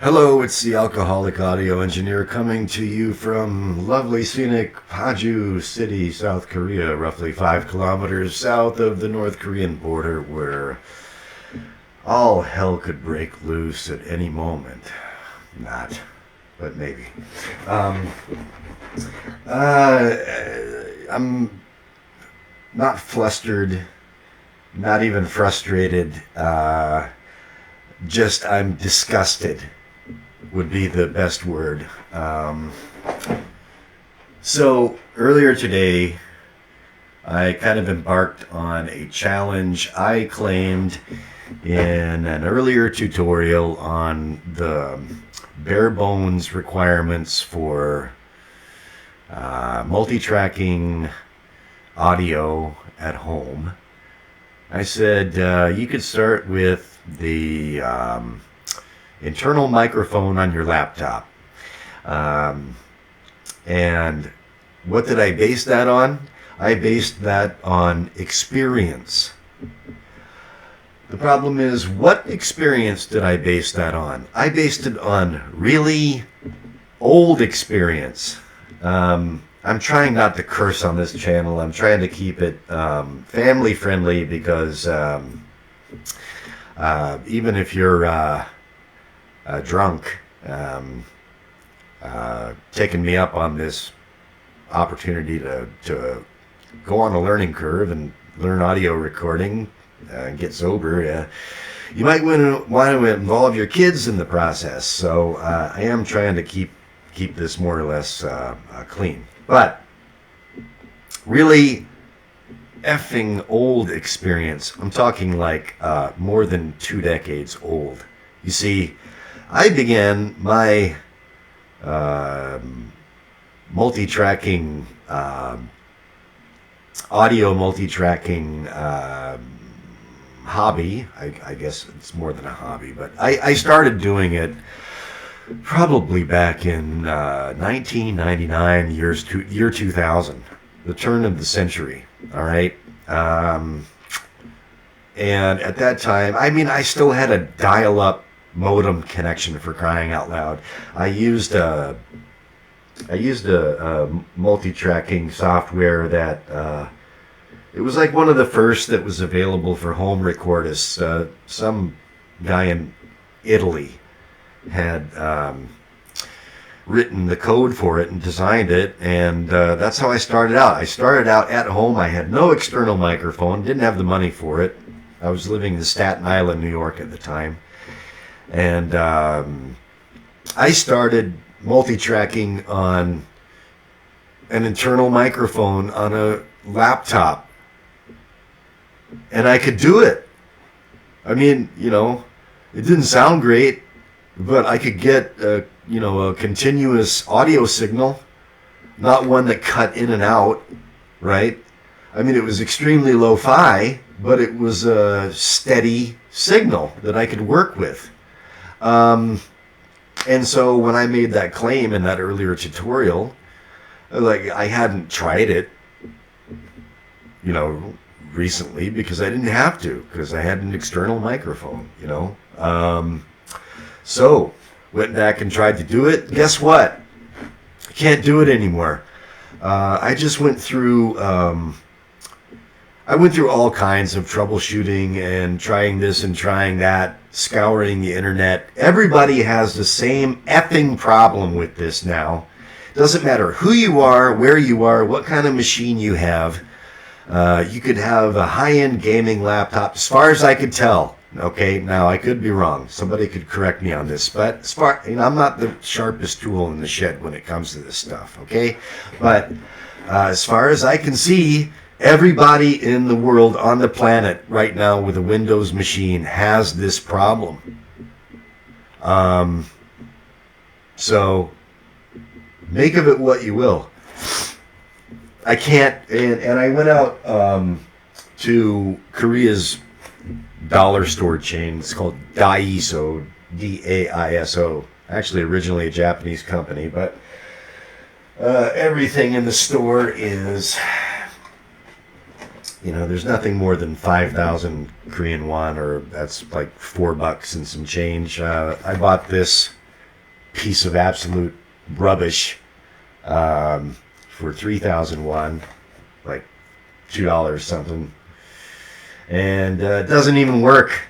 Hello, it's the Alcoholic Audio Engineer coming to you from lovely scenic Paju City, South Korea, roughly 5 kilometers south of the North Korean border, where all hell could break loose at any moment. Not, but maybe. Um, I'm not flustered, not even frustrated, just I'm disgusted would be the best word. So earlier today, I kind of embarked on a challenge I claimed in an earlier tutorial on the bare bones requirements for multitracking audio at home. I said you could start with the internal microphone on your laptop. And what did I base that on? I based that on experience. The problem is, what experience did I base that on? I based it on really old experience. I'm trying not to curse on this channel. I'm trying to keep it family friendly because even if you're drunk, taking me up on this opportunity to go on a learning curve and learn audio recording and get sober, you might want to involve your kids in the process. So I am trying to keep this more or less clean. But really effing old experience. I'm talking like more than 2 decades old. You see, I began my multitracking, audio multitracking hobby. I guess it's more than a hobby, but I started doing it probably back in 1999, year 2000, the turn of the century. All right. And at that time, I mean, I still had a dial-up modem connection, for crying out loud. I used a multi-tracking software that it was like one of the first that was available for home recordists. Some guy in Italy had written the code for it and designed it, and that's how I started out. I started out at home. I had no external microphone, didn't have the money for it. I was living in Staten Island, New York at the time. And I started multitracking on an internal microphone on a laptop. And I could do it. I mean, it didn't sound great, but I could get a continuous audio signal, not one that cut in and out, right? I mean, it was extremely lo-fi, but it was a steady signal that I could work with. And so when I made that claim in that earlier tutorial, like, I hadn't tried it, recently, because I didn't have to, because I had an external microphone, so went back and tried to do it. Guess what? I can't do it anymore. I just went through all kinds of troubleshooting and trying this and trying that, scouring the internet. Everybody has the same effing problem with this now. Doesn't matter who you are, where you are, what kind of machine you have. You could have a high-end gaming laptop, as far as I could tell. Okay, now I could be wrong. Somebody could correct me on this, but I'm not the sharpest tool in the shed when it comes to this stuff. Okay, but as far as I can see, everybody in the world on the planet right now with a Windows machine has this problem. So make of it what you will. I can't, and I went out to Korea's dollar store chain. It's called Daiso, Daiso. Actually, originally a Japanese company, but everything in the store is, there's nothing more than 5,000 Korean won, or that's like $4 and some change. I bought this piece of absolute rubbish for 3,001, like $2 something, and it doesn't even work.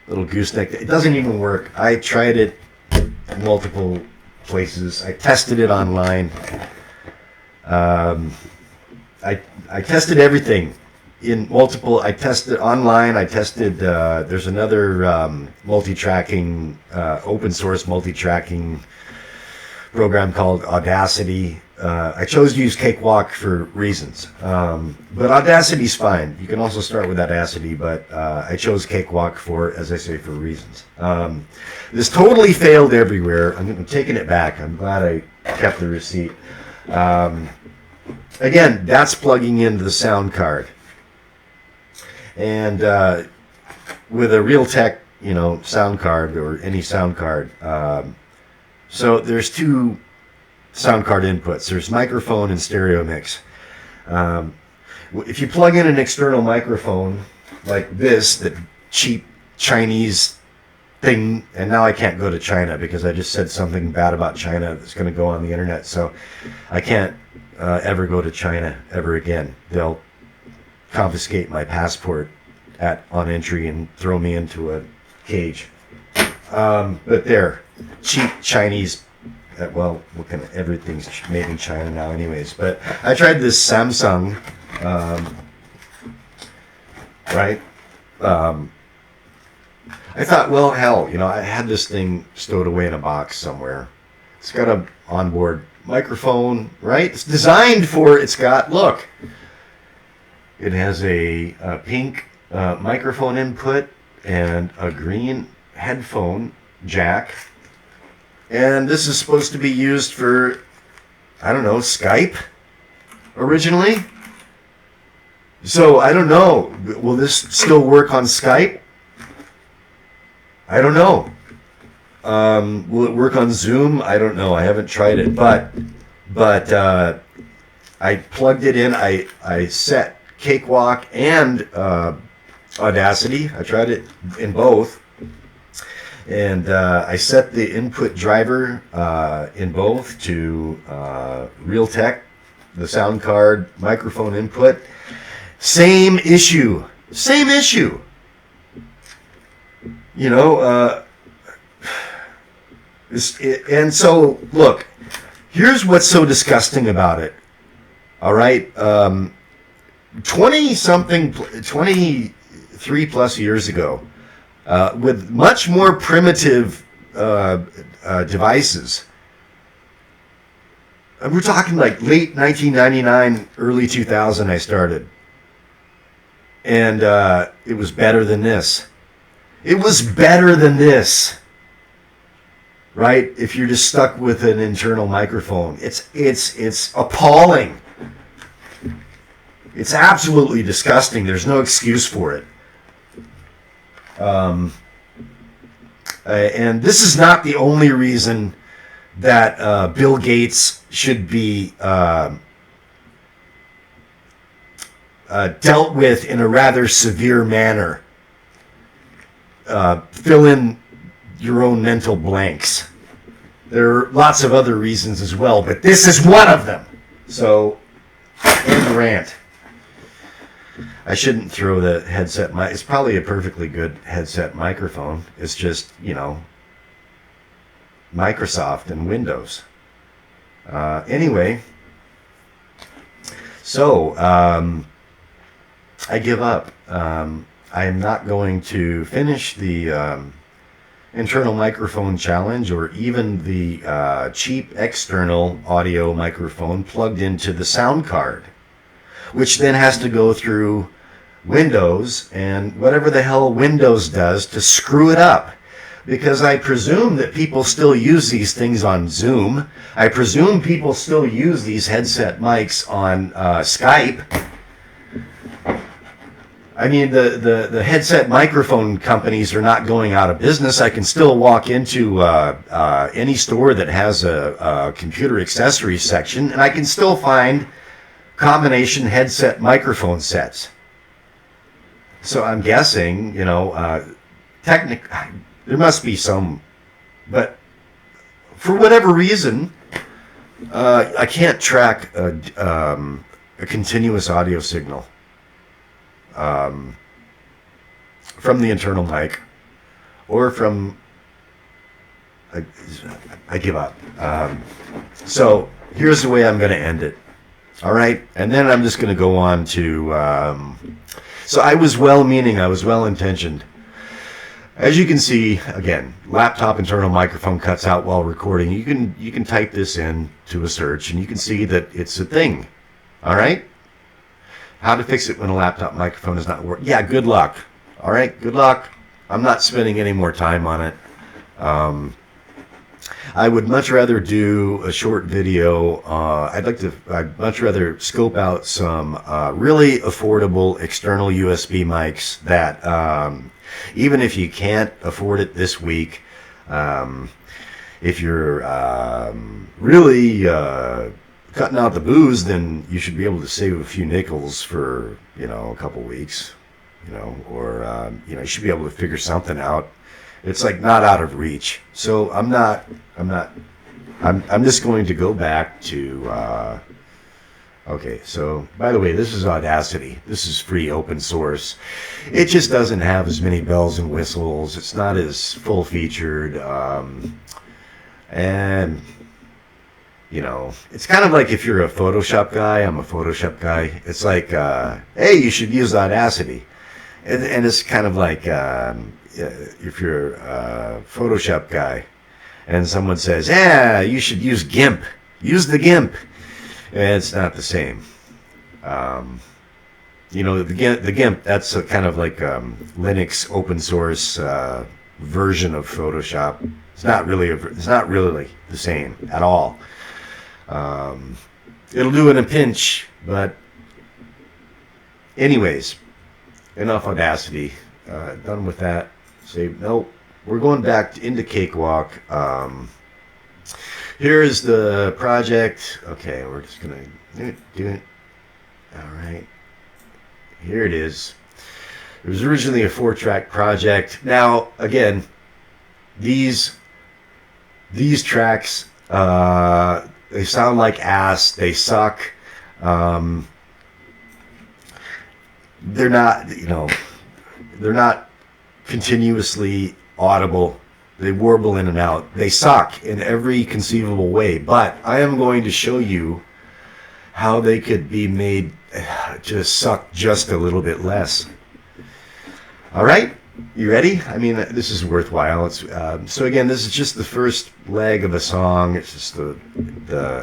Little gooseneck. It doesn't even work. I tried it multiple places. I tested it online. I tested everything in multiple. I tested online. I tested. There's another multitracking, open source multitracking program called Audacity. I chose to use Cakewalk for reasons, but Audacity's fine. You can also start with Audacity, but I chose Cakewalk for, as I say, for reasons. This totally failed everywhere. I'm taking it back. I'm glad I kept the receipt. Again, that's plugging into the sound card, and with a Realtek, sound card or any sound card. So there's two sound card inputs. There's microphone and stereo mix. If you plug in an external microphone like this, that cheap Chinese thing, and now I can't go to China because I just said something bad about China that's going to go on the internet, so I can't ever go to China ever again. They'll confiscate my passport on entry and throw me into a cage. But there, cheap Chinese. Well, everything's made in China now anyways. But I tried this Samsung, right? I thought, well, hell, I had this thing stowed away in a box somewhere. It's got a onboard microphone, right? It's designed for, look. It has a pink microphone input and a green headphone jack. And this is supposed to be used for, I don't know, Skype originally. So I don't know. Will this still work on Skype? I don't know. Will it work on Zoom? I don't know. I haven't tried it. But I plugged it in. I set Cakewalk and Audacity. I tried it in both. And I set the input driver in both to Realtek, the sound card, microphone input. Same issue. And so, look, here's what's so disgusting about it. All right? 23 plus years ago, with much more primitive devices. And we're talking like late 1999, early 2000 I started. And it was better than this. Right? If you're just stuck with an internal microphone. It's appalling. It's absolutely disgusting. There's no excuse for it. And this is not the only reason that Bill Gates should be dealt with in a rather severe manner. Fill in your own mental blanks. There are lots of other reasons as well, but this is one of them. So, end rant. I shouldn't throw the headset. It's probably a perfectly good headset microphone. It's just, Microsoft and Windows. Anyway, so I give up. I am not going to finish the internal microphone challenge or even the cheap external audio microphone plugged into the sound card, which then has to go through Windows and whatever the hell Windows does to screw it up. Because I presume that people still use these things on Zoom. I presume people still use these headset mics on Skype. I mean, the headset microphone companies are not going out of business. I can still walk into any store that has a computer accessories section, and I can still find combination headset microphone sets. So I'm guessing, there must be some, but for whatever reason, I can't track a continuous audio signal from the internal mic or from. I give up. So here's the way I'm going to end it. All right, and then I'm just going to go on to. So I was well-meaning. I was well-intentioned. As you can see, again, laptop internal microphone cuts out while recording. You can type this in to a search, and you can see that it's a thing. All right? How to fix it when a laptop microphone is not working. Yeah, good luck. All right, good luck. I'm not spending any more time on it. I would much rather do a short video. I'd much rather scope out some really affordable external USB mics that even if you can't afford it this week, if you're really cutting out the booze, then you should be able to save a few nickels for, a couple weeks, or, you should be able to figure something out. It's like not out of reach. So I'm just going to go back to, okay, so by the way, this is Audacity. This is free open source. It just doesn't have as many bells and whistles. It's not as full featured. And, it's kind of like if you're a Photoshop guy. I'm a Photoshop guy. It's like, hey, you should use Audacity. And it's kind of like, if you're a Photoshop guy and someone says, yeah, you should use GIMP. Use the GIMP. And it's not the same. The GIMP, that's a kind of like Linux open source version of Photoshop. It's not really the same at all. It'll do in a pinch, but anyways, enough Audacity. Done with that. Say nope. We're going back into Cakewalk. Here's the project. Okay, we're just gonna do it. All right. Here it is. It was originally a 4-track project. Now, again, these tracks, they sound like ass. They suck. They're not, they're not continuously audible. They warble in and out. They suck in every conceivable way. But I am going to show you how they could be made to suck just a little bit less. All right? You ready? I mean, this is worthwhile. It's, so again, this is just the first leg of a song. It's just the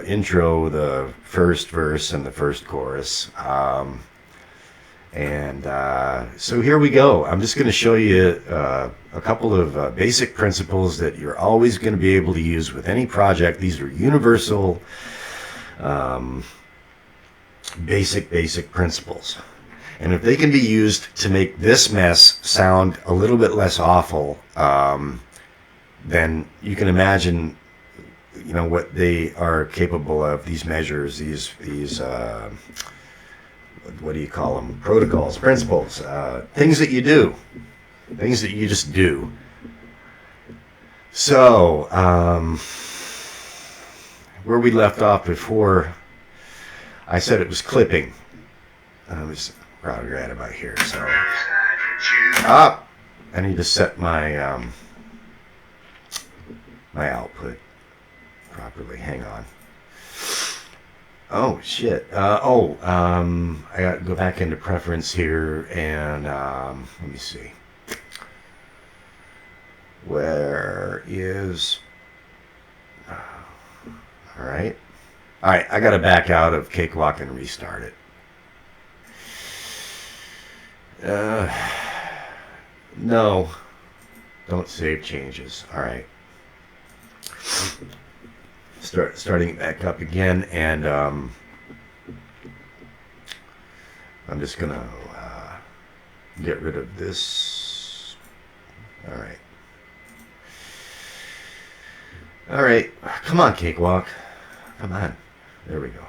intro, the first verse, and the first chorus. So here we go. I'm just going to show you a couple of basic principles that you're always going to be able to use with any project. These are universal, basic principles. And if they can be used to make this mess sound a little bit less awful, then you can imagine, what they are capable of. These measures, these what do you call them? Protocols, principles, things that you do, things that you just do. So, where we left off before, I said it was clipping. I was probably right about here. So, I need to set my my output properly. Hang on. Oh shit. I got to go back into preference here and let me see. Where is? All right. I got to back out of Cakewalk and restart it. No, don't save changes. All right. Starting it back up again, and I'm just gonna get rid of this. All right, come on, Cakewalk, come on. There we go.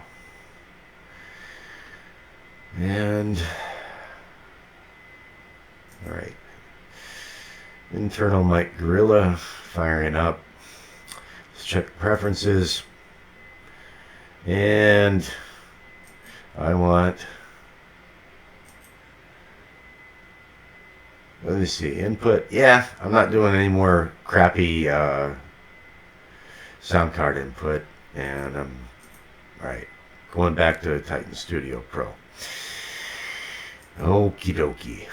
And all right, internal mic gorilla firing up. Let's check preferences, and I want, let me see, input. Yeah, I'm not doing any more crappy sound card input, and I'm going back to Titan Studio Pro. Okie dokie.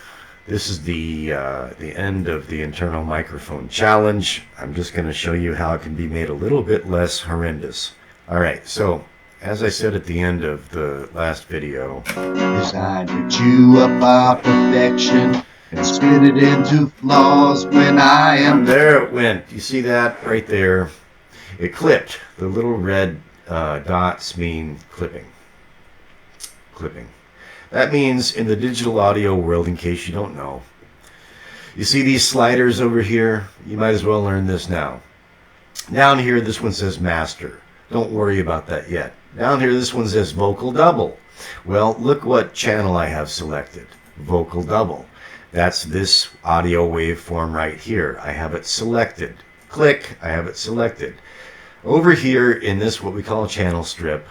This is the end of the internal microphone challenge. I'm just going to show you how it can be made a little bit less horrendous. All right, so as I said at the end of the last video, designed to chew up our perfection and spit it into flaws when I am. There it went. You see that right there? It clipped. The little red dots mean clipping. Clipping. That means in the digital audio world, in case you don't know, you see these sliders over here? You might as well learn this now. Down here, this one says master. Don't worry about that yet. Down here, this one says vocal double. Well, look what channel I have selected. Vocal double. That's this audio waveform right here. I have it selected. Click, I have it selected. Over here in this, what we call a channel strip,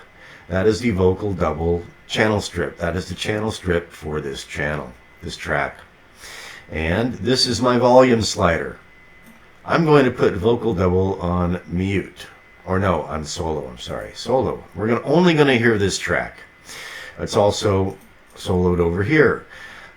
that is the vocal double channel strip. That is the channel strip for this channel, this track. And this is my volume slider. I'm going to put vocal double on mute. Or no, on solo, I'm sorry. Solo. We're only going to hear this track. It's also soloed over here.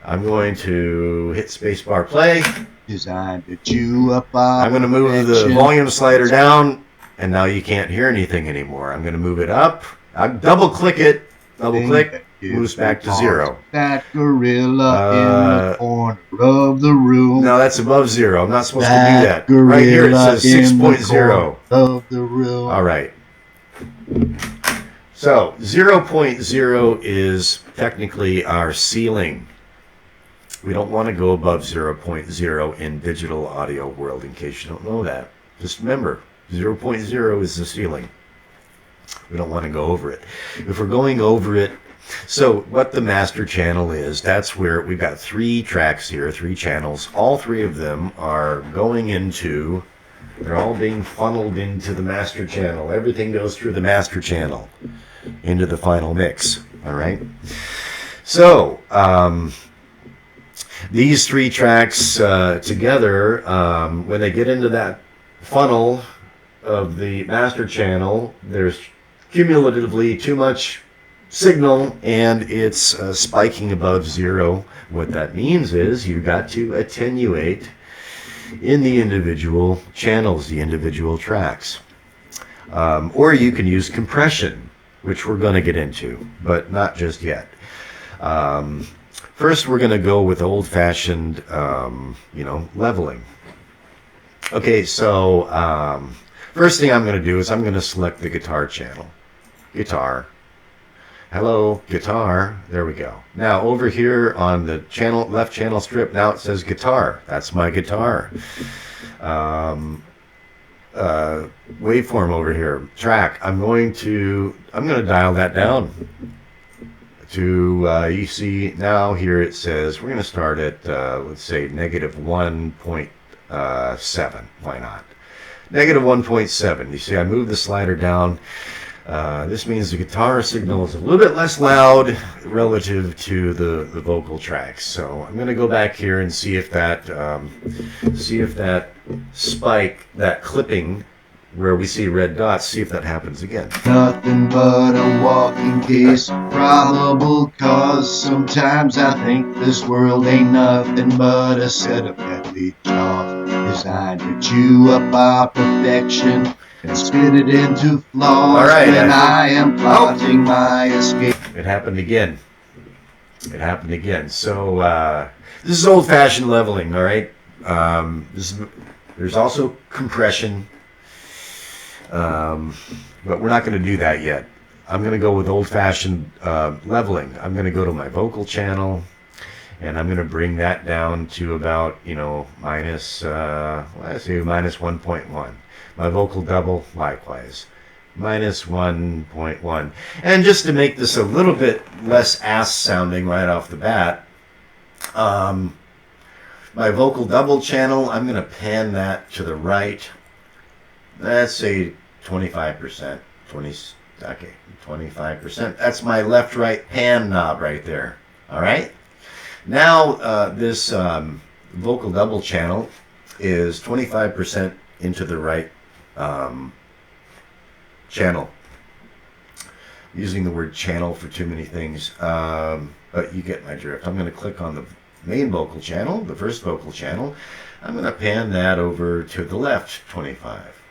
I'm going to hit spacebar play. Designed to chew up our I'm going to move the volume slider down, and now you can't hear anything anymore. I'm going to move it up. I'll double click it. Double click, moves back to 0. That gorilla in the corner of the room. No, that's above 0. I'm not supposed to do that. Right here it says 6.0. Of the room. All right. So 0.0 is technically our ceiling. We don't want to go above 0.0 in digital audio world, in case you don't know that. Just remember, 0.0 is the ceiling. We don't want to go over it. If we're going over it, so what the master channel is, that's where we've got 3 tracks here, 3 channels. All 3 of them are going into, they're all being funneled into the master channel. Everything goes through the master channel into the final mix. All right. So these 3 tracks together, when they get into that funnel of the master channel, there's cumulatively too much signal and it's spiking above 0. What that means is you've got to attenuate in the individual channels, the individual tracks. Or you can use compression, which we're going to get into, but not just yet. First, we're going to go with old-fashioned, leveling. Okay, so first thing I'm going to do is I'm going to select the guitar channel. Guitar. Hello, guitar. There we go. Now over here on the channel, left channel strip, now it says guitar. That's my guitar. Waveform over here. Track. I'm going to dial that down to you see now here it says we're going to start at let's say negative 1.7. Why not? Negative 1.7. You see I moved the slider down. This means the guitar signal is a little bit less loud relative to the vocal tracks. So I'm going to go back here and see if that spike, that clipping where we see red dots, see if that happens again. Nothing but a walking case of probable cause. Sometimes I think this world ain't nothing but a set of deadly jaws designed to chew up our perfection and spit it into flaws. All right, when I am plotting my escape. It happened again. It happened again. So this is old-fashioned leveling. All right. There's also compression, but we're not going to do that yet. I'm going to go with old-fashioned leveling. I'm going to go to my vocal channel, and I'm going to bring that down to about minus let's see, minus 1.1. My vocal double, likewise, minus 1.1. And just to make this a little bit less ass sounding right off the bat, my vocal double channel, I'm going to pan that to the right. Let's say 25%. 25%. That's my left-right pan knob right there. All right. Now this vocal double channel is 25% into the right channel. I'm using the word channel for too many things, but you get my drift. I'm going to click on the main vocal channel, the first vocal channel. I'm going to pan that over to the left 25.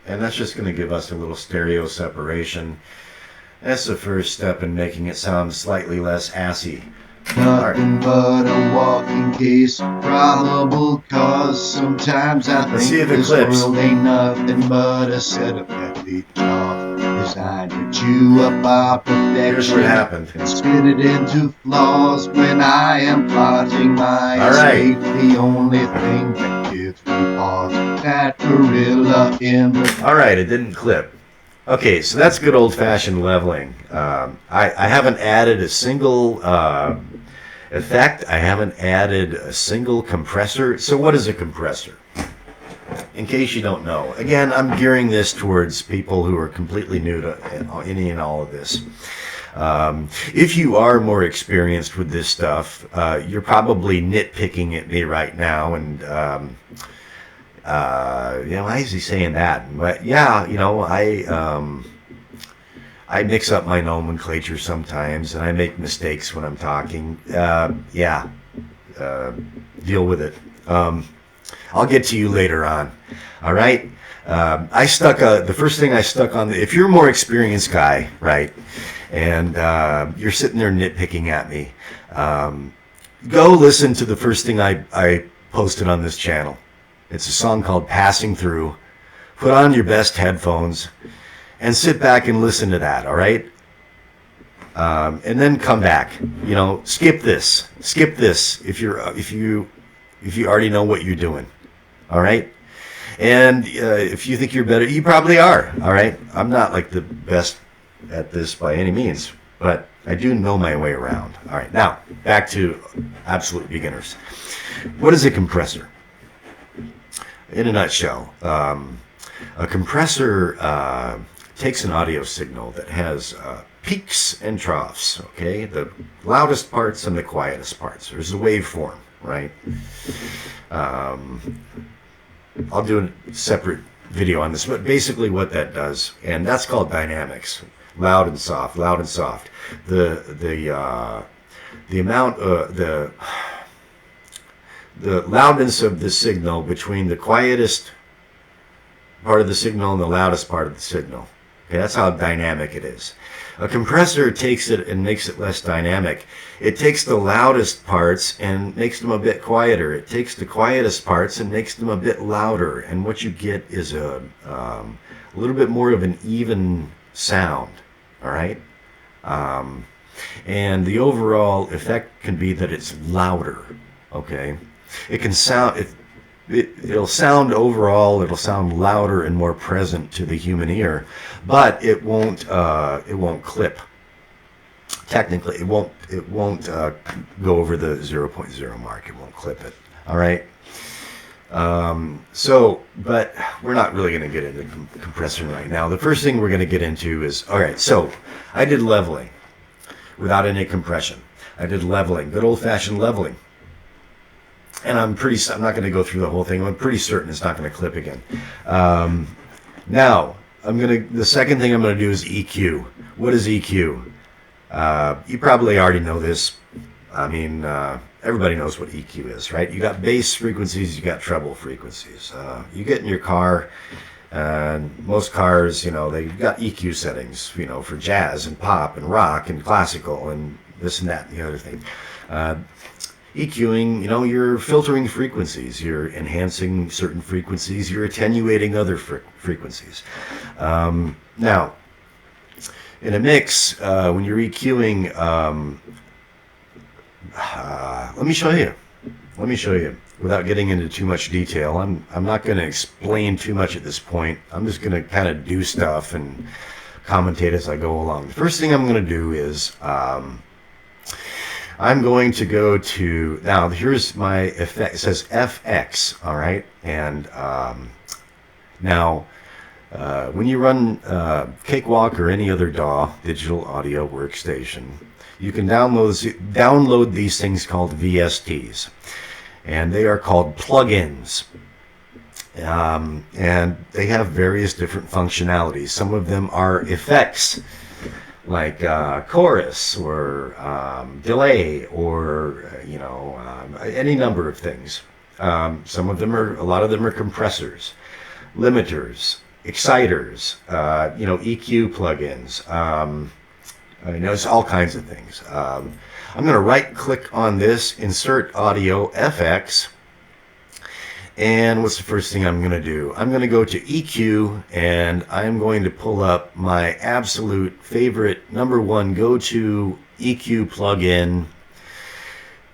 And that's just going to give us a little stereo separation. That's the first step in making it sound slightly less assy. Nothing but a walking case, probable cause. Sometimes I Let's see think if it this clips. world ain't nothing but a setup that we off, designed to chew up our Here's what perfection happened. and spit it into flaws when I am plotting my All right. escape. The only thing that gives me pause, that gorilla in the... All right, it didn't clip. Okay, so that's good old-fashioned leveling. I haven't added a single effect. I haven't added a single compressor. So what is a compressor? In case you don't know, again, I'm gearing this towards people who are completely new to any and all of this. If you are more experienced with this stuff, you're probably nitpicking at me right now, and why is he saying that? But yeah, I mix up my nomenclature sometimes, and I make mistakes when I'm talking. Deal with it. I'll get to you later on. All right. The first thing I stuck on. If you're a more experienced guy, right, and you're sitting there nitpicking at me, go listen to the first thing I posted on this channel. It's a song called "Passing Through." Put on your best headphones and sit back and listen to that. All right. And then come back. Skip this. Skip this if you already know what you're doing. All right. And if you think you're better, you probably are. All right. I'm not like the best at this by any means, but I do know my way around. All right. Now back to absolute beginners. What is a compressor? In a nutshell, a compressor takes an audio signal that has peaks and troughs, okay? The loudest parts and the quietest parts. There's a waveform, right? I'll do a separate video on this, but basically what that does, and that's called dynamics. Loud and soft, loud and soft. The loudness of the signal between the quietest part of the signal and the loudest part of the signal. Okay, that's how dynamic it is. A compressor takes it and makes it less dynamic. It takes the loudest parts and makes them a bit quieter. It takes the quietest parts and makes them a bit louder. And what you get is a little bit more of an even sound. All right? And the overall effect can be that it's louder. Okay? It can sound... It'll sound louder and more present to the human ear, but it won't clip. Technically, it won't go over the 0.0 mark. It won't clip it. All right. But we're not really going to get into compressing right now. The first thing we're going to get into is, all right, so I did leveling without any compression. I did leveling, good old-fashioned leveling. And I'm not going to go through the whole thing. I'm pretty certain it's not going to clip again. Now, the second thing I'm going to do is EQ. What is EQ? You probably already know this. I mean, everybody knows what EQ is, right? You got bass frequencies, you got treble frequencies. You get in your car, and most cars, they've got EQ settings, for jazz and pop and rock and classical and this and that and the other thing. EQing, you're filtering frequencies, you're enhancing certain frequencies, you're attenuating other frequencies. Now, in a mix, when you're EQing, let me show you. Without getting into too much detail, I'm not going to explain too much at this point. I'm just going to kind of do stuff and commentate as I go along. The first thing I'm going to do is I'm going to go to, now here's my effect. It says FX, all right? And now When you run Cakewalk or any other DAW, digital audio workstation, you can download these things called VSTs, and they are called plugins. And they have various different functionalities. Some of them are effects, like chorus or delay, or any number of things. A lot of them are compressors, limiters, exciters, EQ plugins. It's all kinds of things. I'm going to right click on this, insert audio FX, and what's the first thing I'm going to do? I'm going to go to EQ, and I'm going to pull up my absolute favorite #1 go-to EQ plugin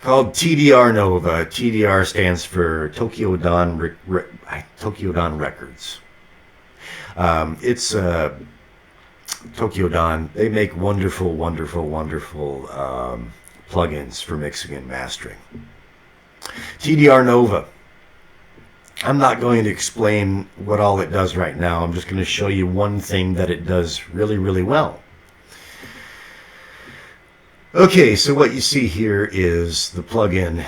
called TDR Nova. TDR stands for Tokyo Dawn Records. It's Tokyo Dawn. They make wonderful, wonderful, wonderful plugins for mixing and mastering. TDR Nova. I'm not going to explain what all it does right now. I'm just going to show you one thing that it does really, really well. Okay, so what you see here is the plugin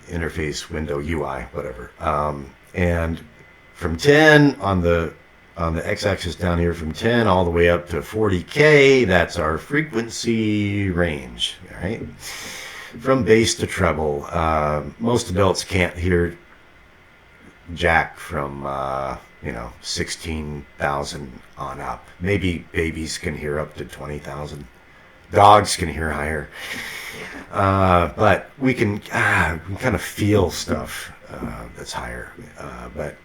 interface window, UI, whatever. And from 10 on the x-axis down here, from 10 all the way up to 40K, that's our frequency range, all right? From bass to treble. Most adults can't hear jack from 16,000 on up. Maybe babies can hear up to 20,000. Dogs can hear higher. But we can kind of feel stuff that's higher. But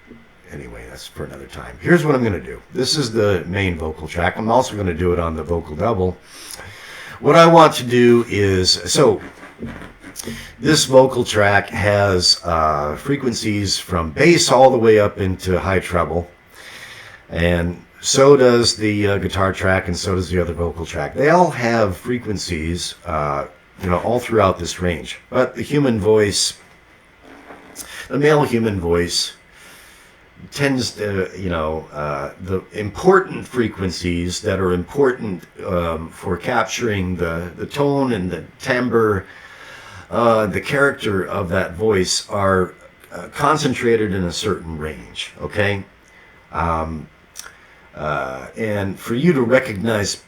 anyway, that's for another time. Here's what I'm going to do. This is the main vocal track. I'm also going to do it on the vocal double. What I want to do is, this vocal track has frequencies from bass all the way up into high treble, and so does the guitar track, and so does the other vocal track. They all have frequencies, all throughout this range. But the male human voice, tends to, the important frequencies that are important for capturing the tone and the timbre, the character of that voice are concentrated in a certain range, okay? And for you to recognize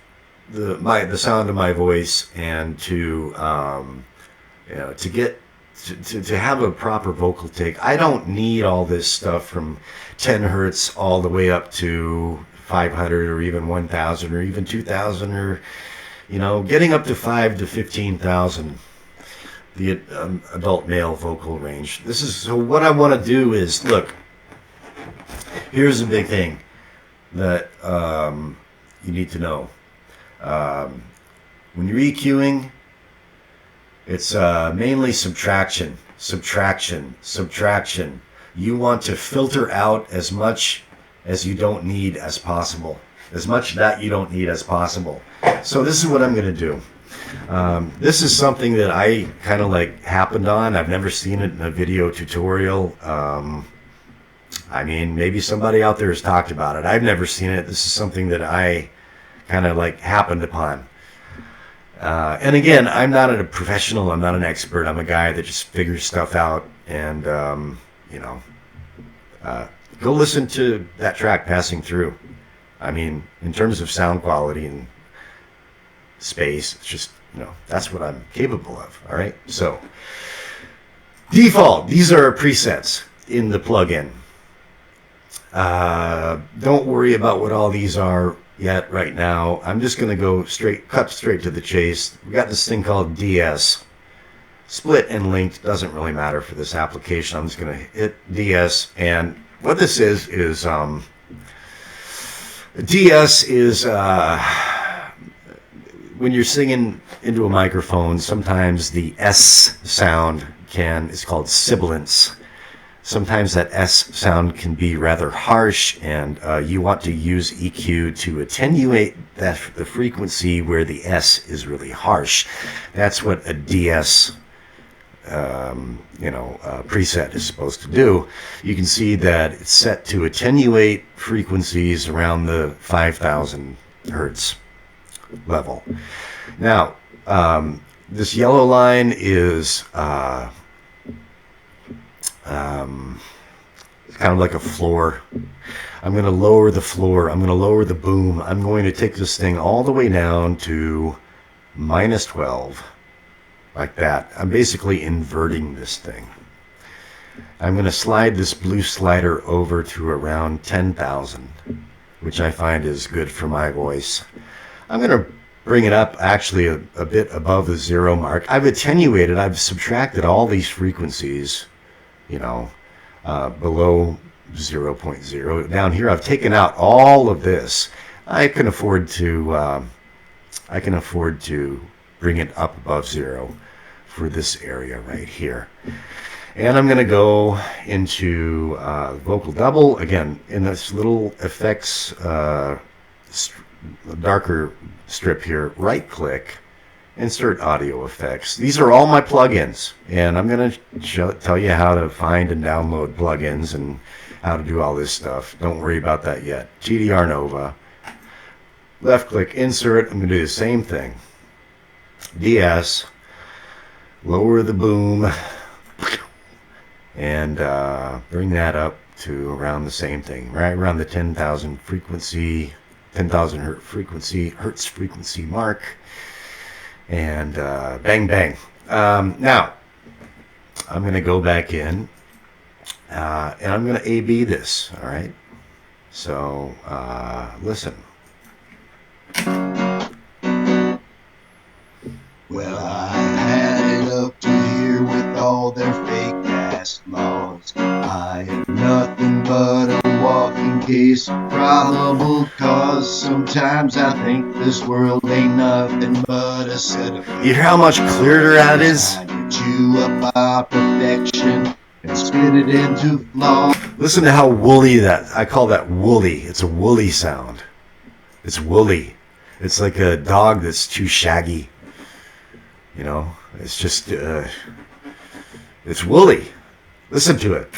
the sound of my voice, and to have a proper vocal take, I don't need all this stuff from 10 hertz all the way up to 500 or even 1,000 or even 2,000, or getting up to 5 to 15,000. The adult male vocal range. So what I want to do is, look, here's a big thing that you need to know. When you're EQing, it's mainly subtraction. You want to filter out as much as you don't need as possible. As much that you don't need as possible. So this is what I'm going to do. This is something that I kind of happened on. I've never seen it in a video tutorial. Maybe somebody out there has talked about it. I've never seen it. This is something that I kind of happened upon. And again, I'm not a professional. I'm not an expert. I'm a guy that just figures stuff out. And, go listen to that track passing through. In terms of sound quality and space, it's just, that's what I'm capable of. All right. So default, these are presets in the plugin. Don't worry about what all these are yet right now. I'm just going to go cut straight to the chase. We got this thing called DS. Split and linked doesn't really matter for this application. I'm just going to hit DS, and what this is DS is when you're singing into a microphone, sometimes the S sound is called sibilance. Sometimes that S sound can be rather harsh, and you want to use EQ to attenuate the frequency where the S is really harsh. That's what a DS preset is supposed to do, you can see that it's set to attenuate frequencies around the 5,000 hertz level. Now, this yellow line is kind of like a floor. I'm going to lower the floor. I'm going to lower the boom. I'm going to take this thing all the way down to minus 12, like that. I'm basically inverting this thing. I'm going to slide this blue slider over to around 10,000, which I find is good for my voice. I'm going to bring it up actually a bit above the 0 mark. I've attenuated, I've subtracted all these frequencies, below 0.0. Down here, I've taken out all of this. I can afford to bring it up above 0 for this area right here. And I'm going to go into vocal double again in this little effects darker strip here. Right click, insert audio effects. These are all my plugins, and I'm going to tell you how to find and download plugins and how to do all this stuff. Don't worry about that yet. TDR Nova. Left click, insert. I'm going to do the same thing. DS. Lower the boom. And bring that up to around the same thing. Right around the 10,000 frequency, 10,000 hertz frequency mark. And bang, bang. Now, I'm going to go back in. And I'm going to A-B this, all right? So, listen. Well, I had it up to here with all their fake-ass laws. I am nothing but a walking case of probable cause. Sometimes I think this world ain't nothing but a set of... You hear how much clearer that is? I chew up our perfection and spit it into flaws. Listen to how woolly that, I call that woolly. It's a woolly sound. It's woolly. It's like a dog that's too shaggy. It's just, it's woolly. Listen to it.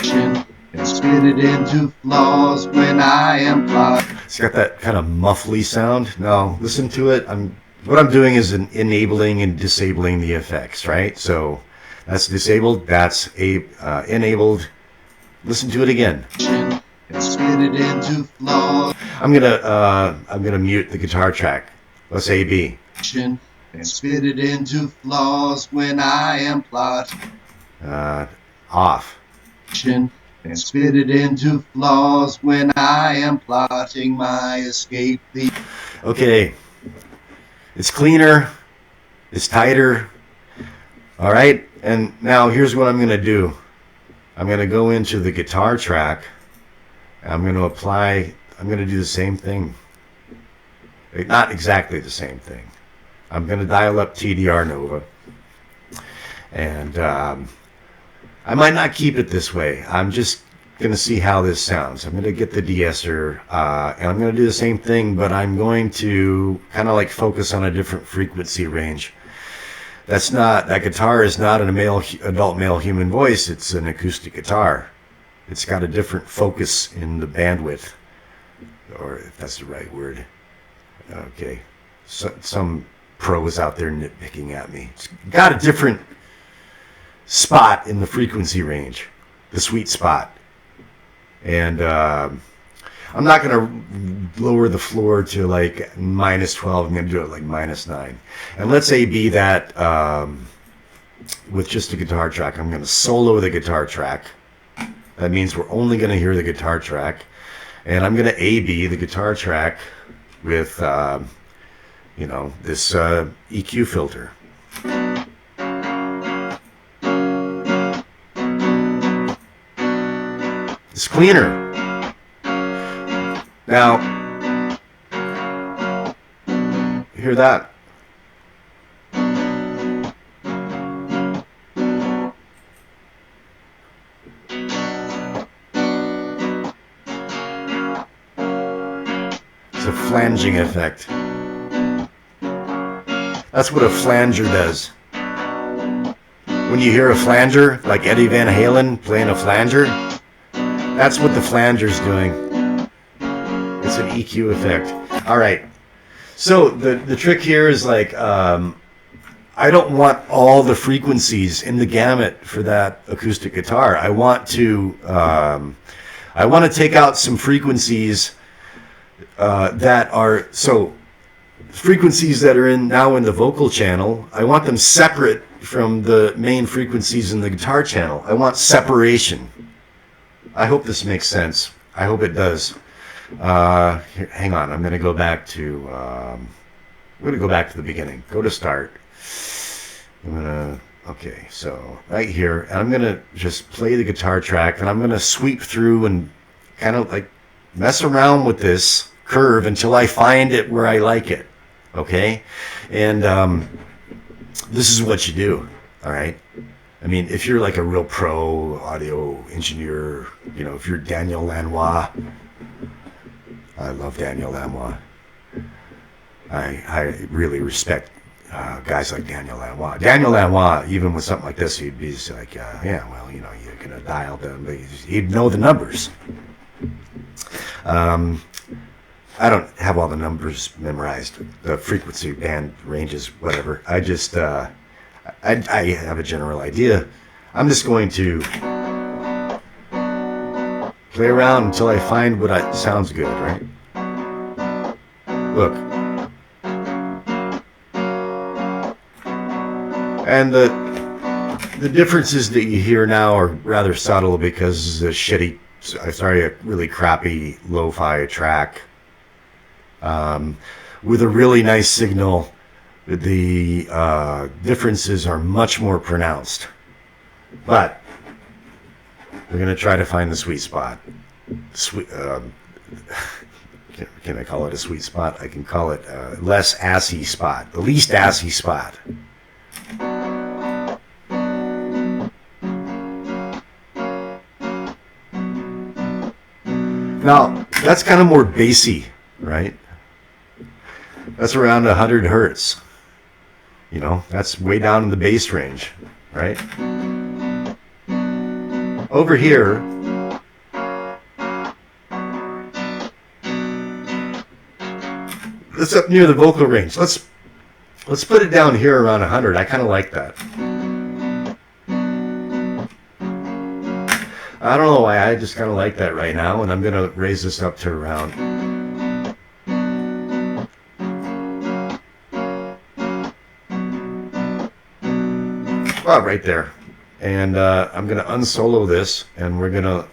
And spit it into flaws when I am plotting. It's got that kind of muffly sound. No, listen to it. What I'm doing is enabling and disabling the effects, right? So that's disabled. That's enabled. Listen to it again. And spit it into flaws. I'm gonna mute the guitar track. Let's A/B. And spit it into flaws when I am plotting. Off. And spit it into flaws when I am plotting my escape. Okay. It's cleaner. It's tighter. All right. And now here's what I'm going to do. I'm going to go into the guitar track. I'm going to do the same thing. Not exactly the same thing. I'm going to dial up TDR Nova. And I might not keep it this way. I'm just going to see how this sounds. I'm going to get the de-esser, and I'm going to do the same thing, but I'm going to kind of like focus on a different frequency range. That guitar is not an adult male human voice. It's an acoustic guitar. It's got a different focus in the bandwidth, or if that's the right word. Okay. Some pros out there nitpicking at me. It's got a different spot in the frequency range, the sweet spot. And I'm not going to lower the floor to like minus 12. I'm going to do it like minus 9. And let's A/B that with just a guitar track. I'm going to solo the guitar track. That means we're only going to hear the guitar track. And I'm going to A/B the guitar track with, this EQ filter. It's cleaner. Now, hear that? It's a flanging effect. That's what a flanger does. when you hear a flanger, like Eddie Van Halen playing a flanger, that's what the flanger's doing. It's an EQ effect. All right. So the trick here is like, I don't want all the frequencies in the gamut for that acoustic guitar. I want to take out some frequencies that are frequencies that are now in the vocal channel. I want them separate from the main frequencies in the guitar channel. I want separation. I hope this makes sense. I hope it does. Here, hang on. I'm going to go back to the beginning. Go to start. Okay, so right here, and I'm going to just play the guitar track, and I'm going to sweep through and kind of like mess around with this curve until I find it where I like it. Okay? And this is what you do. All right? I mean, if you're like a real pro audio engineer, if you're Daniel Lanois, I love Daniel Lanois. I really respect guys like Daniel Lanois. Daniel Lanois, even with something like this, he'd be just like, yeah, well, you're going to dial them. But he'd know the numbers. I don't have all the numbers memorized, the frequency band ranges, whatever. I just, I have a general idea. I'm just going to play around until I find what sounds good, right? Look. And the differences that you hear now are rather subtle because a really crappy lo-fi track with a really nice signal. The differences are much more pronounced. But we're going to try to find the sweet spot. Can I call it a sweet spot? I can call it a less assy spot, the least assy spot. Now, that's kind of more bassy, right? That's around 100 hertz. That's way down in the bass range, right? Over here, it's up near the vocal range. Let's put it down here around 100. I kind of like that. I don't know why, I just kind of like that right now, and I'm going to raise this up to around. Well, right there. And I'm going to unsolo this, and we're going to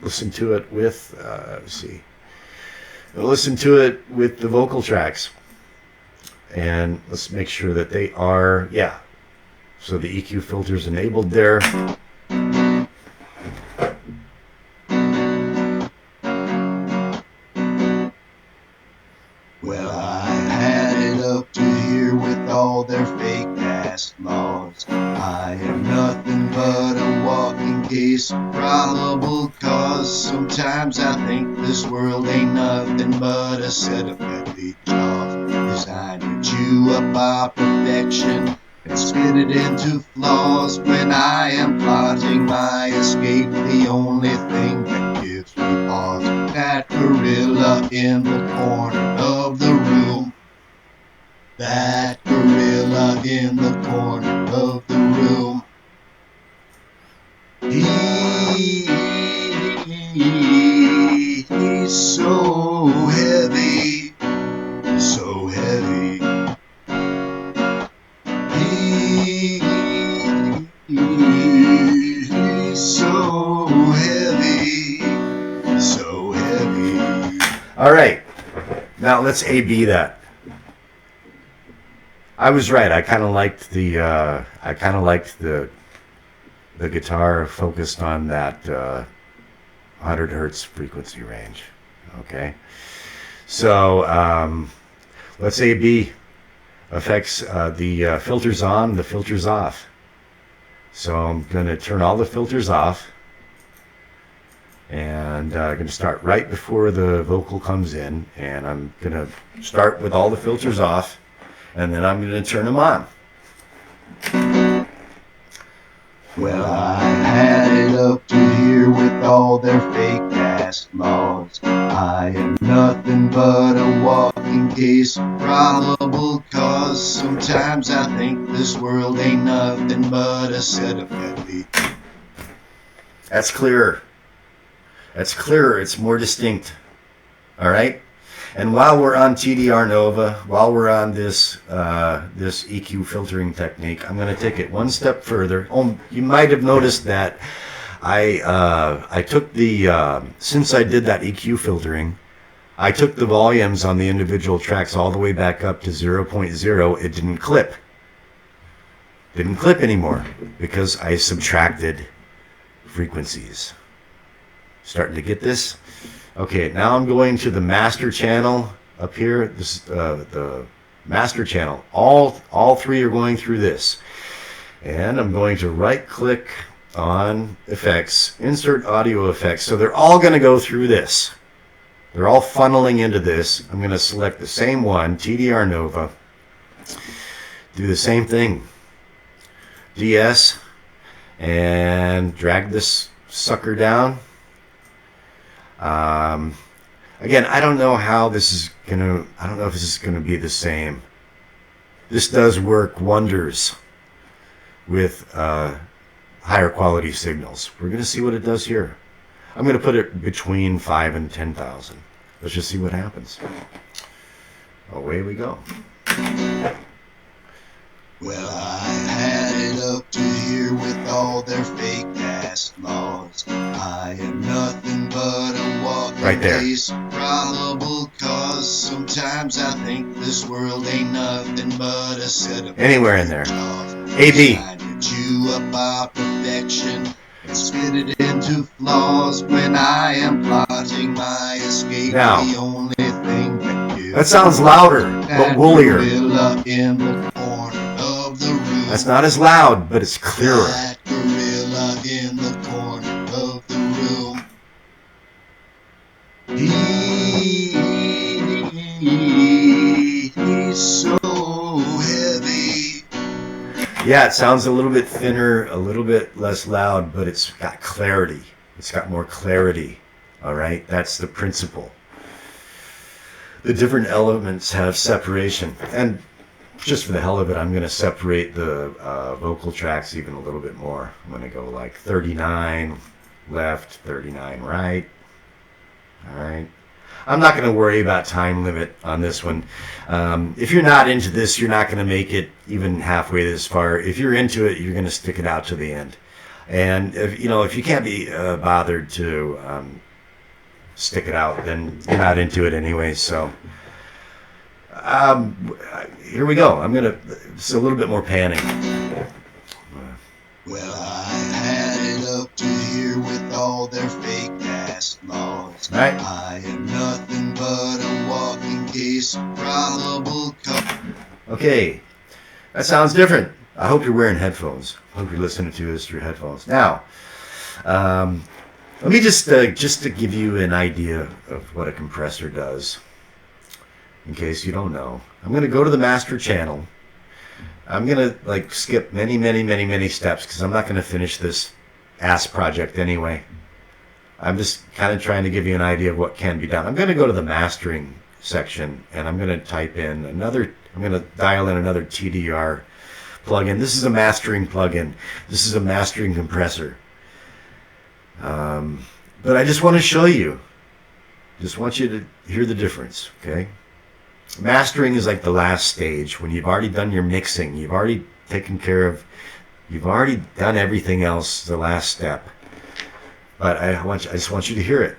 listen to it with, listen to it with the vocal tracks. And let's make sure that they are, yeah. So the EQ filter's enabled there. Well, I had it up to here with all their fake ass laws. I am nothing but a walking case of probable cause. Sometimes I think this world ain't nothing but a set of deadly jaws designed to chew up our perfection and spit it into flaws. When I am plotting my escape, the only thing that gives me pause, that gorilla in the corner of the room. That gorilla in the corner of the room. He's so heavy, so heavy. He's so heavy, so heavy. All right, now let's A/B that. I was right. I kind of liked the guitar focused on that 100 hertz frequency range. Okay, so let's A/B affects the filters on, the filters off. So I'm going to turn all the filters off, and I'm going to start right before the vocal comes in, and I'm going to start with all the filters off, and then I'm going to turn them on. Well, I had it up to here with all their fake ass laws. I am nothing but a walking case of probable cause. Sometimes I think this world ain't nothing but a set of deadly. That's clearer. That's clearer. It's more distinct. All right? And while we're on TDR Nova, while we're on this this EQ filtering technique, I'm going to take it one step further. Oh, you might have noticed that I took the since I did that EQ filtering, I took the volumes on the individual tracks all the way back up to 0.0. It didn't clip. Didn't clip anymore because I subtracted frequencies. Starting to get this? Okay, now I'm going to the master channel up here. This is the master channel. All three are going through this. And I'm going to right click on effects, insert audio effects. So they're all going to go through this. They're all funneling into this. I'm going to select the same one, TDR Nova. Do the same thing. DS. And drag this sucker down. Again, I don't know how this is gonna. I don't know if this is gonna be the same. This does work wonders with higher quality signals. We're gonna see what it does here. I'm gonna put it between 5 and 10,000. Let's just see what happens. Away we go. Well, I had it up to here with all their fake ass laws. I am nothing but a walking Right there. case of probable cause. Sometimes I think this world ain't nothing but a set of Anywhere in there. jaws. AB. Trying to chew about perfection and spit it into flaws when I am plotting my escape. Now, the only thing that gives that sounds louder, but woolier. gorilla in the corner of the room. That's not as loud, but it's clearer. That gorilla in the corner of the room. He's so heavy. Yeah, it sounds a little bit thinner, a little bit less loud, but it's got clarity. It's got more clarity. All right, that's the principle. The different elements have separation, and just for the hell of it, I'm going to separate the vocal tracks even a little bit more. I'm going to go like 39 left, 39 right. All right. I'm not going to worry about time limit on this one. If you're not into this, you're not going to make it even halfway this far. If you're into it, you're going to stick it out to the end. And if you can't be bothered to stick it out, then you're not into it anyway. So here we go. It's a little bit more panning. Well, I had it up to here with all their fake ass laws. Right. I am nothing but a walking case of probable cause. Okay, that sounds different. I hope you're wearing headphones. I hope you're listening to this through headphones. Now, let me just to give you an idea of what a compressor does, in case you don't know. I'm going to go to the master channel. I'm going to skip many steps because I'm not going to finish this ass project anyway. I'm just kind of trying to give you an idea of what can be done. I'm going to go to the mastering section and I'm going to type in I'm going to dial in another TDR plugin. This is a mastering plugin. This is a mastering compressor. But I just want to show you. Just want you to hear the difference, okay? Mastering is like the last stage when you've already done your mixing. You've already done everything else, the last step. But I just want you to hear it.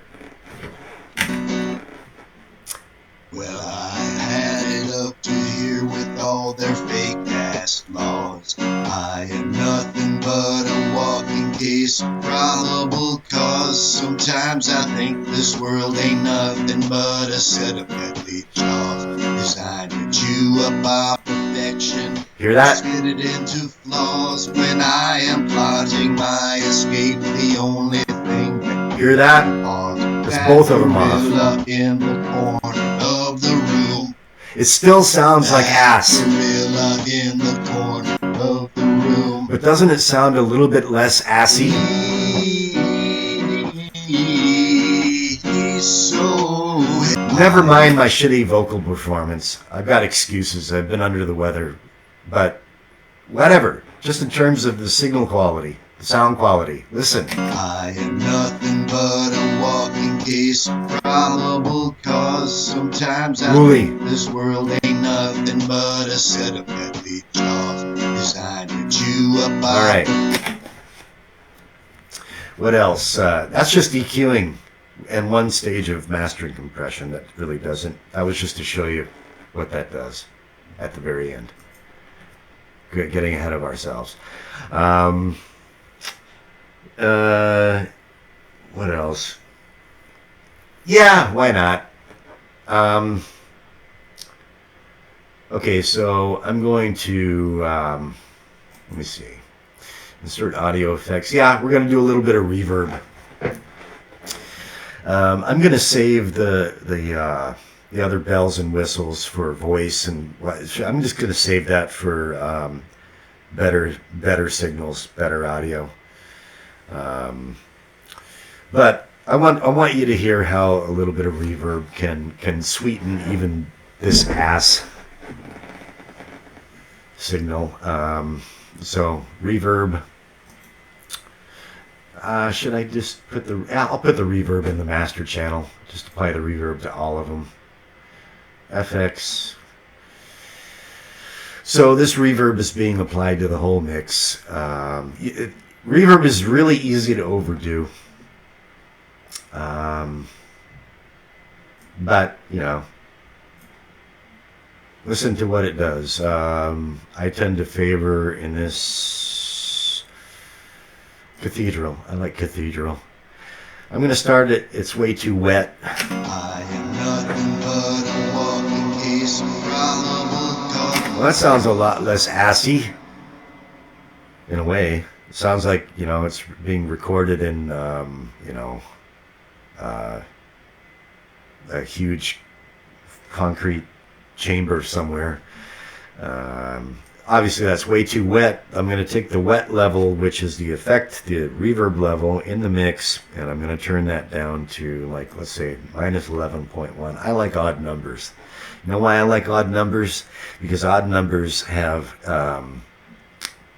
Well, I had it up to here with all their fake ass laws. I am nothing but a walking case of probable cause. Sometimes I think this world ain't nothing but a set of deadly jaws designed to chew up our perfection. Hear that? Spit it into flaws when I am plotting my escape. The only thing that Hear that? It's both of them off. gorilla in the corner of the room. It still sounds like ass. Gorilla in the corner of the room. But doesn't it sound a little bit less assy? So Never mind my shitty vocal performance. I've got excuses. I've been under the weather. But whatever. Just in terms of the signal quality, the sound quality. Listen. I am nothing but a walking case of probable cause. Sometimes I Wooly. think this world ain't nothing but a set of petty jaws designed to chew up. All right. What else? That's just EQing and one stage of mastering compression. That really doesn't. That was just to show you what that does at the very end. Getting ahead of ourselves. What else? Yeah, why not? Okay, so I'm going to, let me see, insert audio effects. Yeah, we're going to do a little bit of reverb. I'm going to save the other bells and whistles for voice, and I'm just going to save that for better signals, better audio. But I want you to hear how a little bit of reverb can sweeten even this ass signal. So reverb. Should I just put the? I'll put the reverb in the master channel. Just apply the reverb to all of them. FX. So this reverb is being applied to the whole mix. Reverb is really easy to overdo. But, you know, listen to what it does. I tend to favor in this cathedral. I like cathedral. I'm going to start it. It's way too wet. I am nothing but a walking case of probable cause. Well, that sounds a lot less assy, in a way. It sounds like, you know, it's being recorded in, you know, a huge concrete chamber somewhere. Obviously, that's way too wet. I'm going to take the wet level, which is the effect, the reverb level in the mix, and I'm going to turn that down to, like, let's say, minus 11.1. I like odd numbers. You know why I like odd numbers? Because odd numbers have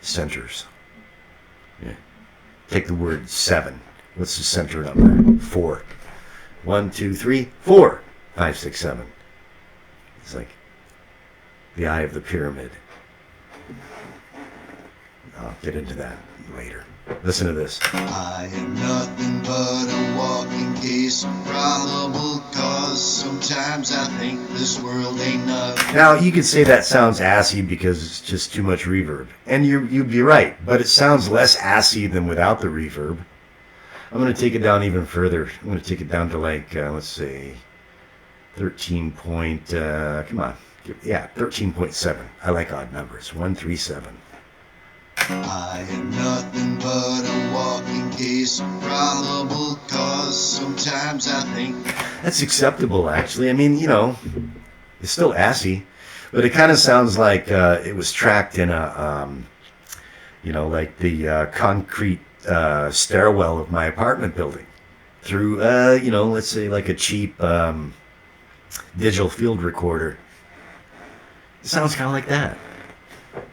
centers. Yeah. Take the word 7. What's the center number? 4. 1, 2, 3, 4. 5, 6, 7. It's like the eye of the pyramid. I'll get into that later. Listen to this. I am nothing but a walking case of probable cause. Sometimes I think this world ain't nothing. Now, you could say that sounds assy because it's just too much reverb. And you'd be right, but it sounds less assy than without the reverb. I'm going to take it down even further. I'm going to take it down to, like, let's say, 13 point, come on. Yeah, 13.7. I like odd numbers. 137. I am nothing but a walking case of probable cause. Sometimes I think That's acceptable, actually. I mean, you know, it's still assy, but it kind of sounds like it was tracked in a, you know, like the concrete stairwell of my apartment building through, you know, let's say like a cheap digital field recorder. It sounds kind of like that,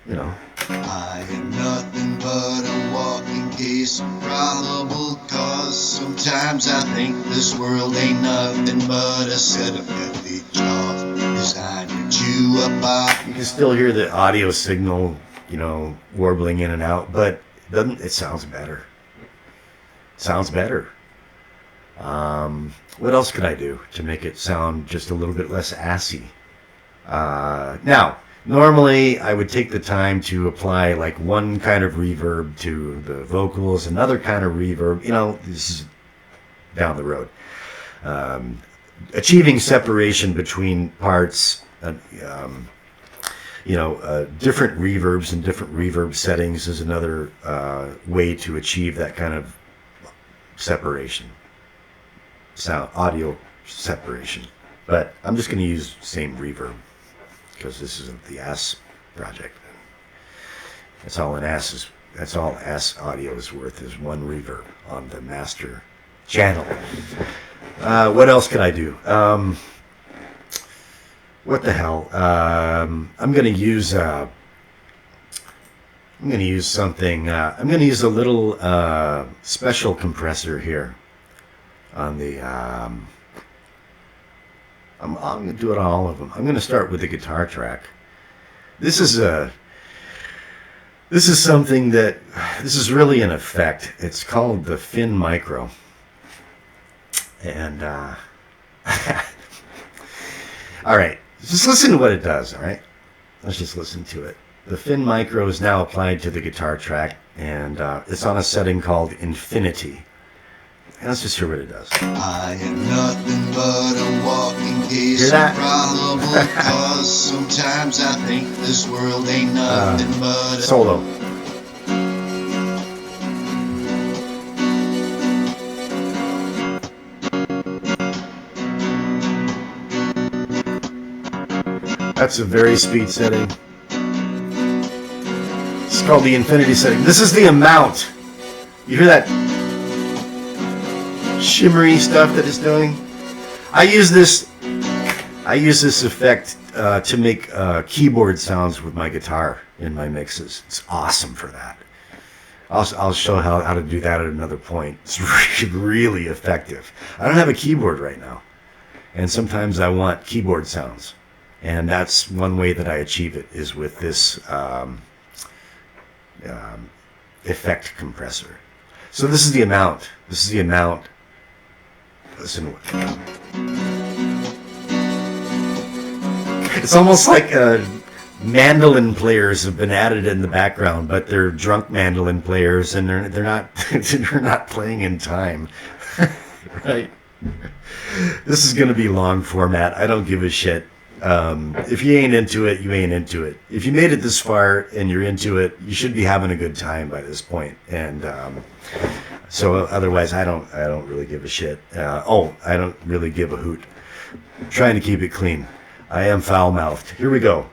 you know. I am nothing but a walking case of probable cause. Sometimes I think this world ain't nothing but a set of petty jaws designed to chew up our. You can still hear the audio signal, you know, warbling in and out, but it sounds better. Sounds better. What else could I do to make it sound just a little bit less assy? Now, normally I would take the time to apply like one kind of reverb to the vocals, another kind of reverb. You know, this is down the road. Achieving separation between parts, you know, different reverbs and different reverb settings is another way to achieve that kind of separation, sound, audio separation. But I'm just going to use the same reverb because this isn't the ass project. That's all an ass is That's all S audio is worth, is one reverb on the master channel. What else could I do? What the hell? I'm gonna use something. I'm gonna use a little special compressor here on the. I'm gonna do it on all of them. I'm gonna start with the guitar track. This is something that, this is really an effect. It's called the Fin Micro. And, all right, just listen to what it does, all right? Let's just listen to it. The Fin Micro is now applied to the guitar track, and it's on a setting called Infinity. And let's just hear what it does. I am nothing but a walking case Hear that? of probable cause. Sometimes I think this world ain't nothing but a Solo. That's a very speed setting. It's called the Infinity setting. This is the amount. You hear that shimmery stuff that it's doing? I use this effect to make keyboard sounds with my guitar in my mixes. It's awesome for that. I'll show how to do that at another point. It's really effective. I don't have a keyboard right now, and sometimes I want keyboard sounds. And that's one way that I achieve it, is with this effect compressor. So this is the amount. This is the amount. Listen. It's almost like mandolin players have been added in the background, but they're drunk mandolin players, and they're not they're not playing in time, right? This is going to be long format. I don't give a shit. If you ain't into it, you ain't into it. If you made it this far and you're into it, you should be having a good time by this point. And so otherwise, I don't really give a shit. I don't really give a hoot. I'm trying to keep it clean. I am foul-mouthed. Here we go.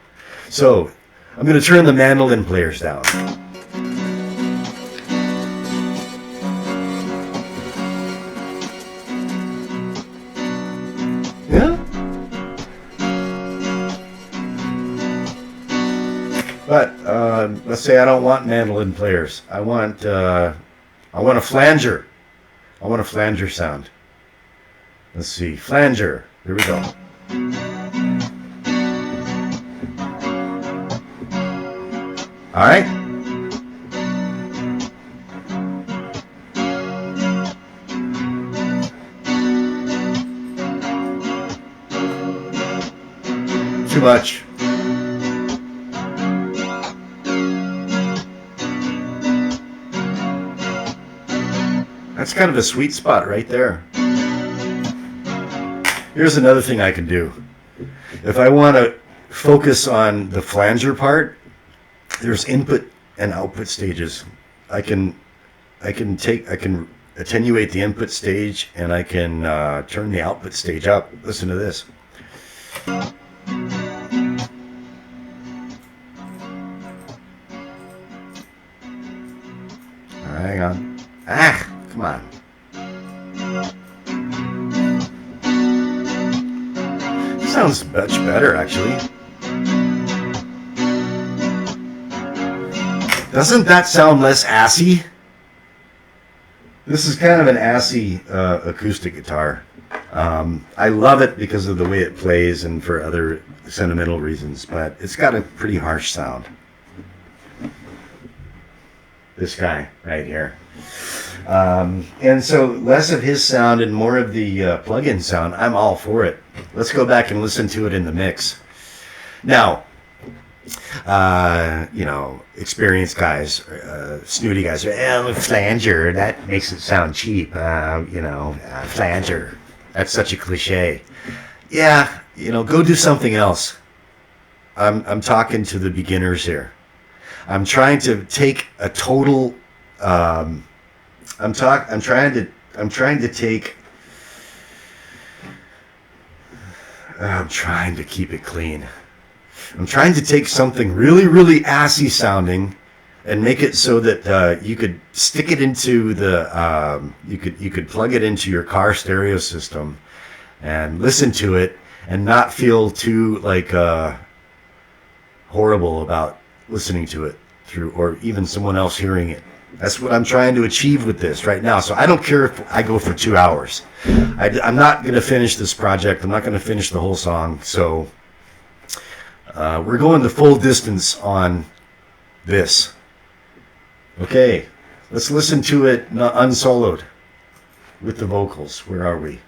So I'm going to turn the mandolin players down. But let's say I don't want mandolin players. I want a flanger. I want a flanger sound. Let's see, flanger. Here we go. All right. Too much. That's kind of a sweet spot right there. Here's another thing I can do. If I want to focus on the flanger part, there's input and output stages. I can attenuate the input stage, and I can turn the output stage up. Listen to this. Hang on. Come on. Sounds much better, actually. Doesn't that sound less assy? This is kind of an assy acoustic guitar. I love it because of the way it plays and for other sentimental reasons, but it's got a pretty harsh sound. This guy right here. And so less of his sound and more of the plug-in sound. I'm all for it. Let's go back and listen to it in the mix. Now, experienced guys, snooty guys, flanger, that makes it sound cheap. Flanger, that's such a cliche. Yeah, go do something else. I'm talking to the beginners here. I'm trying to take a total. I'm trying to keep it clean. I'm trying to take something really, really assy sounding, and make it so that you could stick it into the you could plug it into your car stereo system and listen to it and not feel too like horrible about listening to it through, or even someone else hearing it. That's what I'm trying to achieve with this right now. So I don't care if I go for 2 hours. I'm not going to finish this project. I'm not going to finish the whole song. So we're going the full distance on this. Okay, let's listen to it unsoloed with the vocals. Where are we?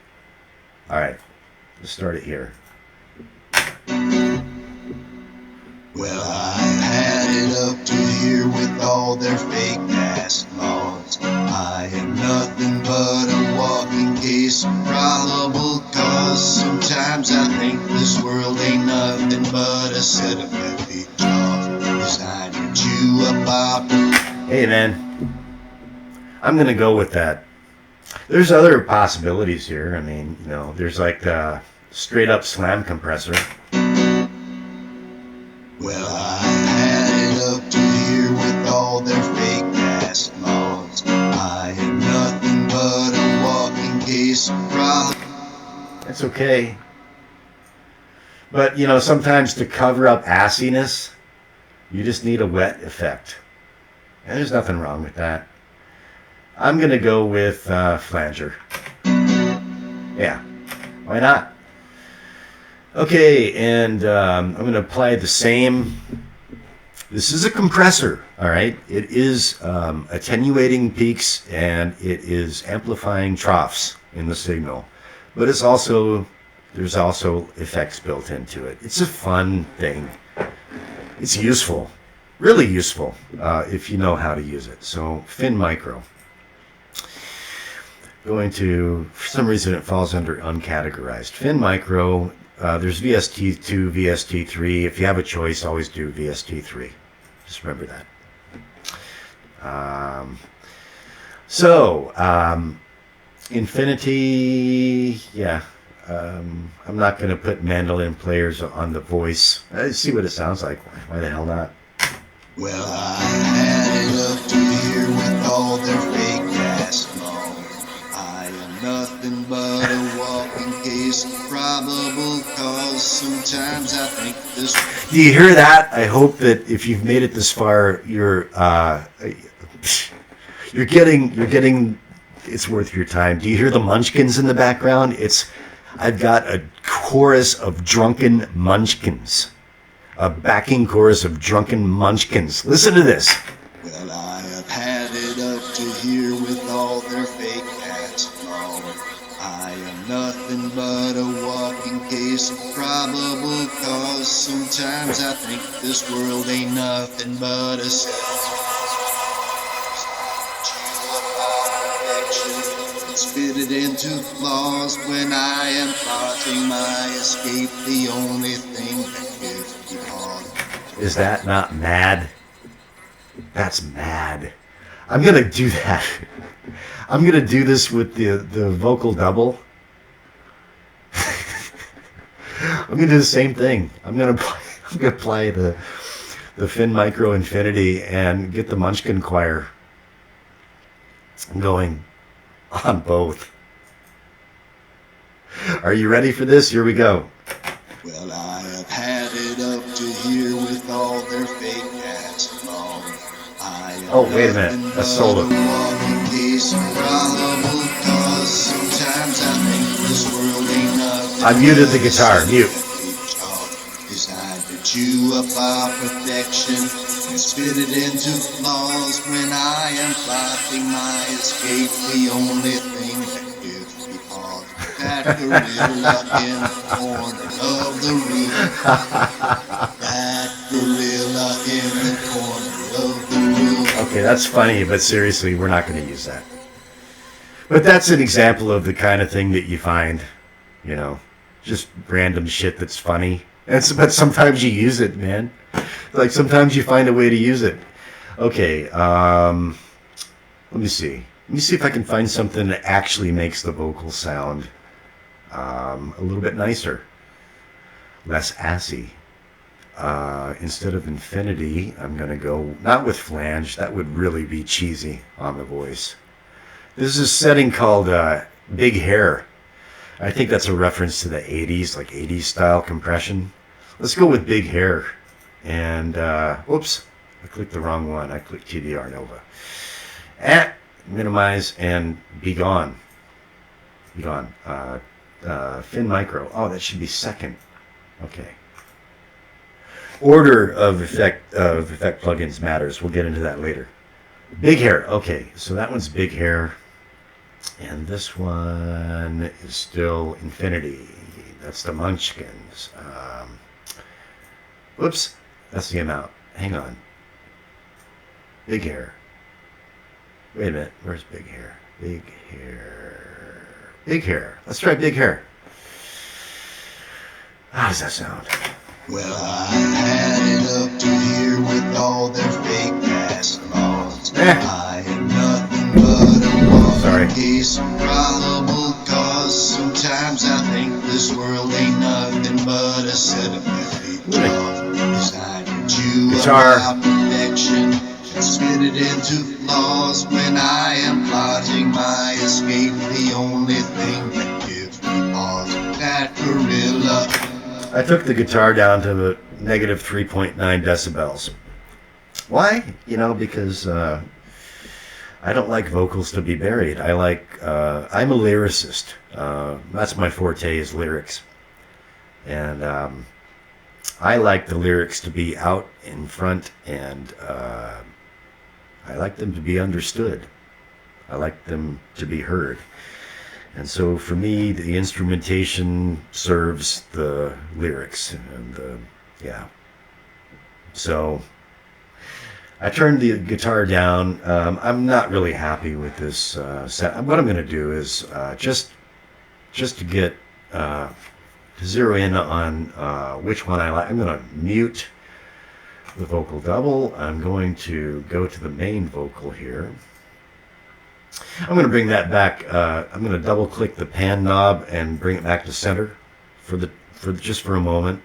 All right, let's start it here. Well, I've had it up to here with all their fake ass laws. I am nothing but a walking case of probable cause. Sometimes I think this world ain't nothing but a set of heavy jaws designed to chew up our... Hey man, I'm gonna go with that. There's other possibilities here. I mean, you know, there's like the straight up slam compressor. Well, I've had it up to here with all their fake ass laws. I am nothing but a walking case of problems. That's okay. But, you know, sometimes to cover up assiness, you just need a wet effect. And there's nothing wrong with that. I'm going to go with flanger. Yeah, why not? Okay, and I'm going to apply the same. This is a compressor, all right? It is attenuating peaks and it is amplifying troughs in the signal. But it's also, there's also effects built into it. It's a fun thing. It's useful, really useful if you know how to use it. So, Fin Micro. Going to, for some reason it falls under uncategorized. Fin Micro. There's VST2, VST3. If you have a choice, always do VST3. Just remember that. Infinity, yeah. I'm not going to put mandolin players on the voice. See what it sounds like. Why the hell not? Well, I had it up to here with all their fake ass laws. I am nothing but a walking case of probable cause. Sometimes I think this... Do you hear that? I hope that if you've made it this far, you're getting it's worth your time. Do you hear the munchkins in the background? I've got a chorus of drunken munchkins. A backing chorus of drunken munchkins. Listen to this. Well, I have had it up to here with all their fake ass laws. I am nothing but a walking case of probable cause. Sometimes I think this world ain't nothing but a spit it into flaws when I am plotting my escape. The only thing that gives me pause. Is that not mad? That's mad. I'm gonna do that. I'm gonna do this with the vocal double. I'm gonna do the same thing. I'm gonna apply the Fin Micro Infinity and get the Munchkin Choir going on both. Are you ready for this? Here we go. Well, I have had it up to here with all their fake ass laws. Oh, wait a minute. That's solo. I muted the guitar. Mute. Designed to chew up our perfection and spit it into flaws when I am plotting my escape. The only thing that gives me pause, that gorilla in the corner of the room. That gorilla in the corner of the room. Okay, that's funny, but seriously, we're not going to use that. But that's an example of the kind of thing that you find, you know, just random shit that's funny. But sometimes you use it, man. Like sometimes you find a way to use it. Okay, let me see. Let me see if I can find something that actually makes the vocal sound a little bit nicer, less assy. instead of infinity, I'm going to go not with flange. That would really be cheesy on the voice. This is a setting called Big Hair. I think that's a reference to the 80s, like 80s style compression. Let's go with Big Hair. And, whoops, I clicked the wrong one. I clicked TDR Nova. Minimize and be gone. Be gone. Fin Micro. Oh, that should be second. Okay. Order of effect plugins matters. We'll get into that later. Big Hair. Okay, so that one's Big Hair. And this one is still Infinity. That's the Munchkins. Whoops, that's the amount. Hang on. Big Hair. Wait a minute, where's Big Hair? Big Hair. Big Hair. Let's try Big Hair. How does that sound? Well, I had it up to here with all their fake ass laws. I am nothing but a walking case of probable cause. Sometimes I think this world ain't nothing but a set of complete flaws. Designed to chew up my perfection and spit it into flaws. When I am plotting my escape, the only thing that gives me pause, that gorilla. I took the guitar down to the negative 3.9 decibels. Why? You know, because I don't like vocals to be buried. I'm a lyricist. That's my forte, is lyrics. And I like the lyrics to be out in front, and I like them to be understood. I like them to be heard. And so for me, the instrumentation serves the lyrics, and yeah. So I turned the guitar down. I'm not really happy with this set. What I'm going to do is just to get to zero in on which one I like. I'm going to mute the vocal double. I'm going to go to the main vocal here. I'm going to bring that back. I'm going to double click the pan knob and bring it back to center for just for a moment,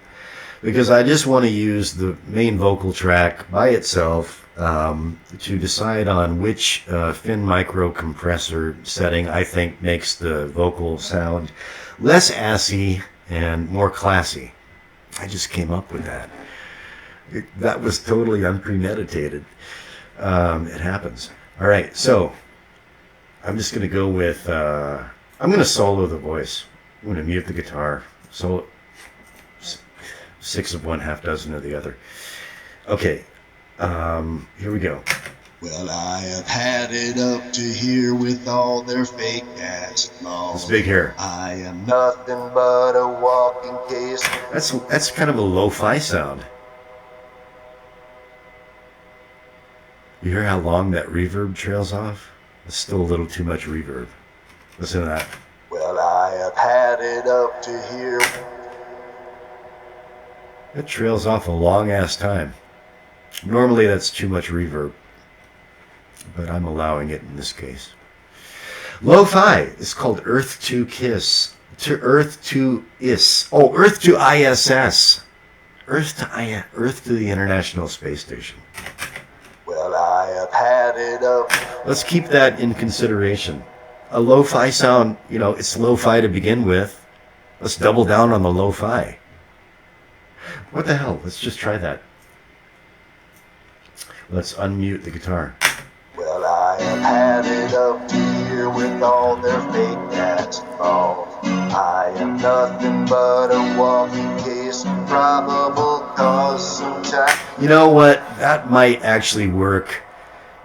because I just want to use the main vocal track by itself to decide on which fin micro compressor setting I think makes the vocal sound less assy and more classy. I just came up with that. That was totally unpremeditated. It happens. All right, so I'm just going to go with, I'm going to solo the voice. I'm going to mute the guitar. So 6 of one, half dozen of the other. Okay, here we go. Well, I have had it up to here with all their fake ass laws. It's Big Hair. I am nothing but a walking case. That's kind of a lo-fi sound. You hear how long that reverb trails off? It's still a little too much reverb. Listen to that. Well, I have had it up to here. It trails off a long-ass time. Normally that's too much reverb, but I'm allowing it in this case. Lo-fi is called Earth to Kiss. To Earth to IS. Oh, Earth to ISS. Earth to the International Space Station. Well, I have had it up. Let's keep that in consideration. A lo-fi sound, you know, it's lo-fi to begin with. Let's double down on the lo-fi. What the hell? Let's just try that. Let's unmute the guitar. Well, I have had it up to here with all their fake ass laws. I am nothing but a walking case of probable cause. Sometimes. You know what? That might actually work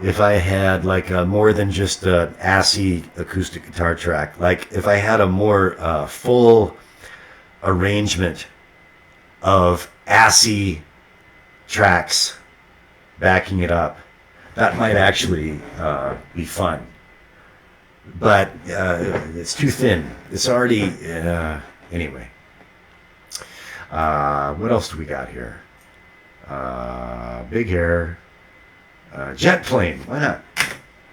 if I had like a more than just an assy acoustic guitar track. Like if I had a more full arrangement of assy tracks backing it up, that might actually be fun. But it's too thin. It's already anyway. What else do we got here? Big Hair, Jet Plane. Why not?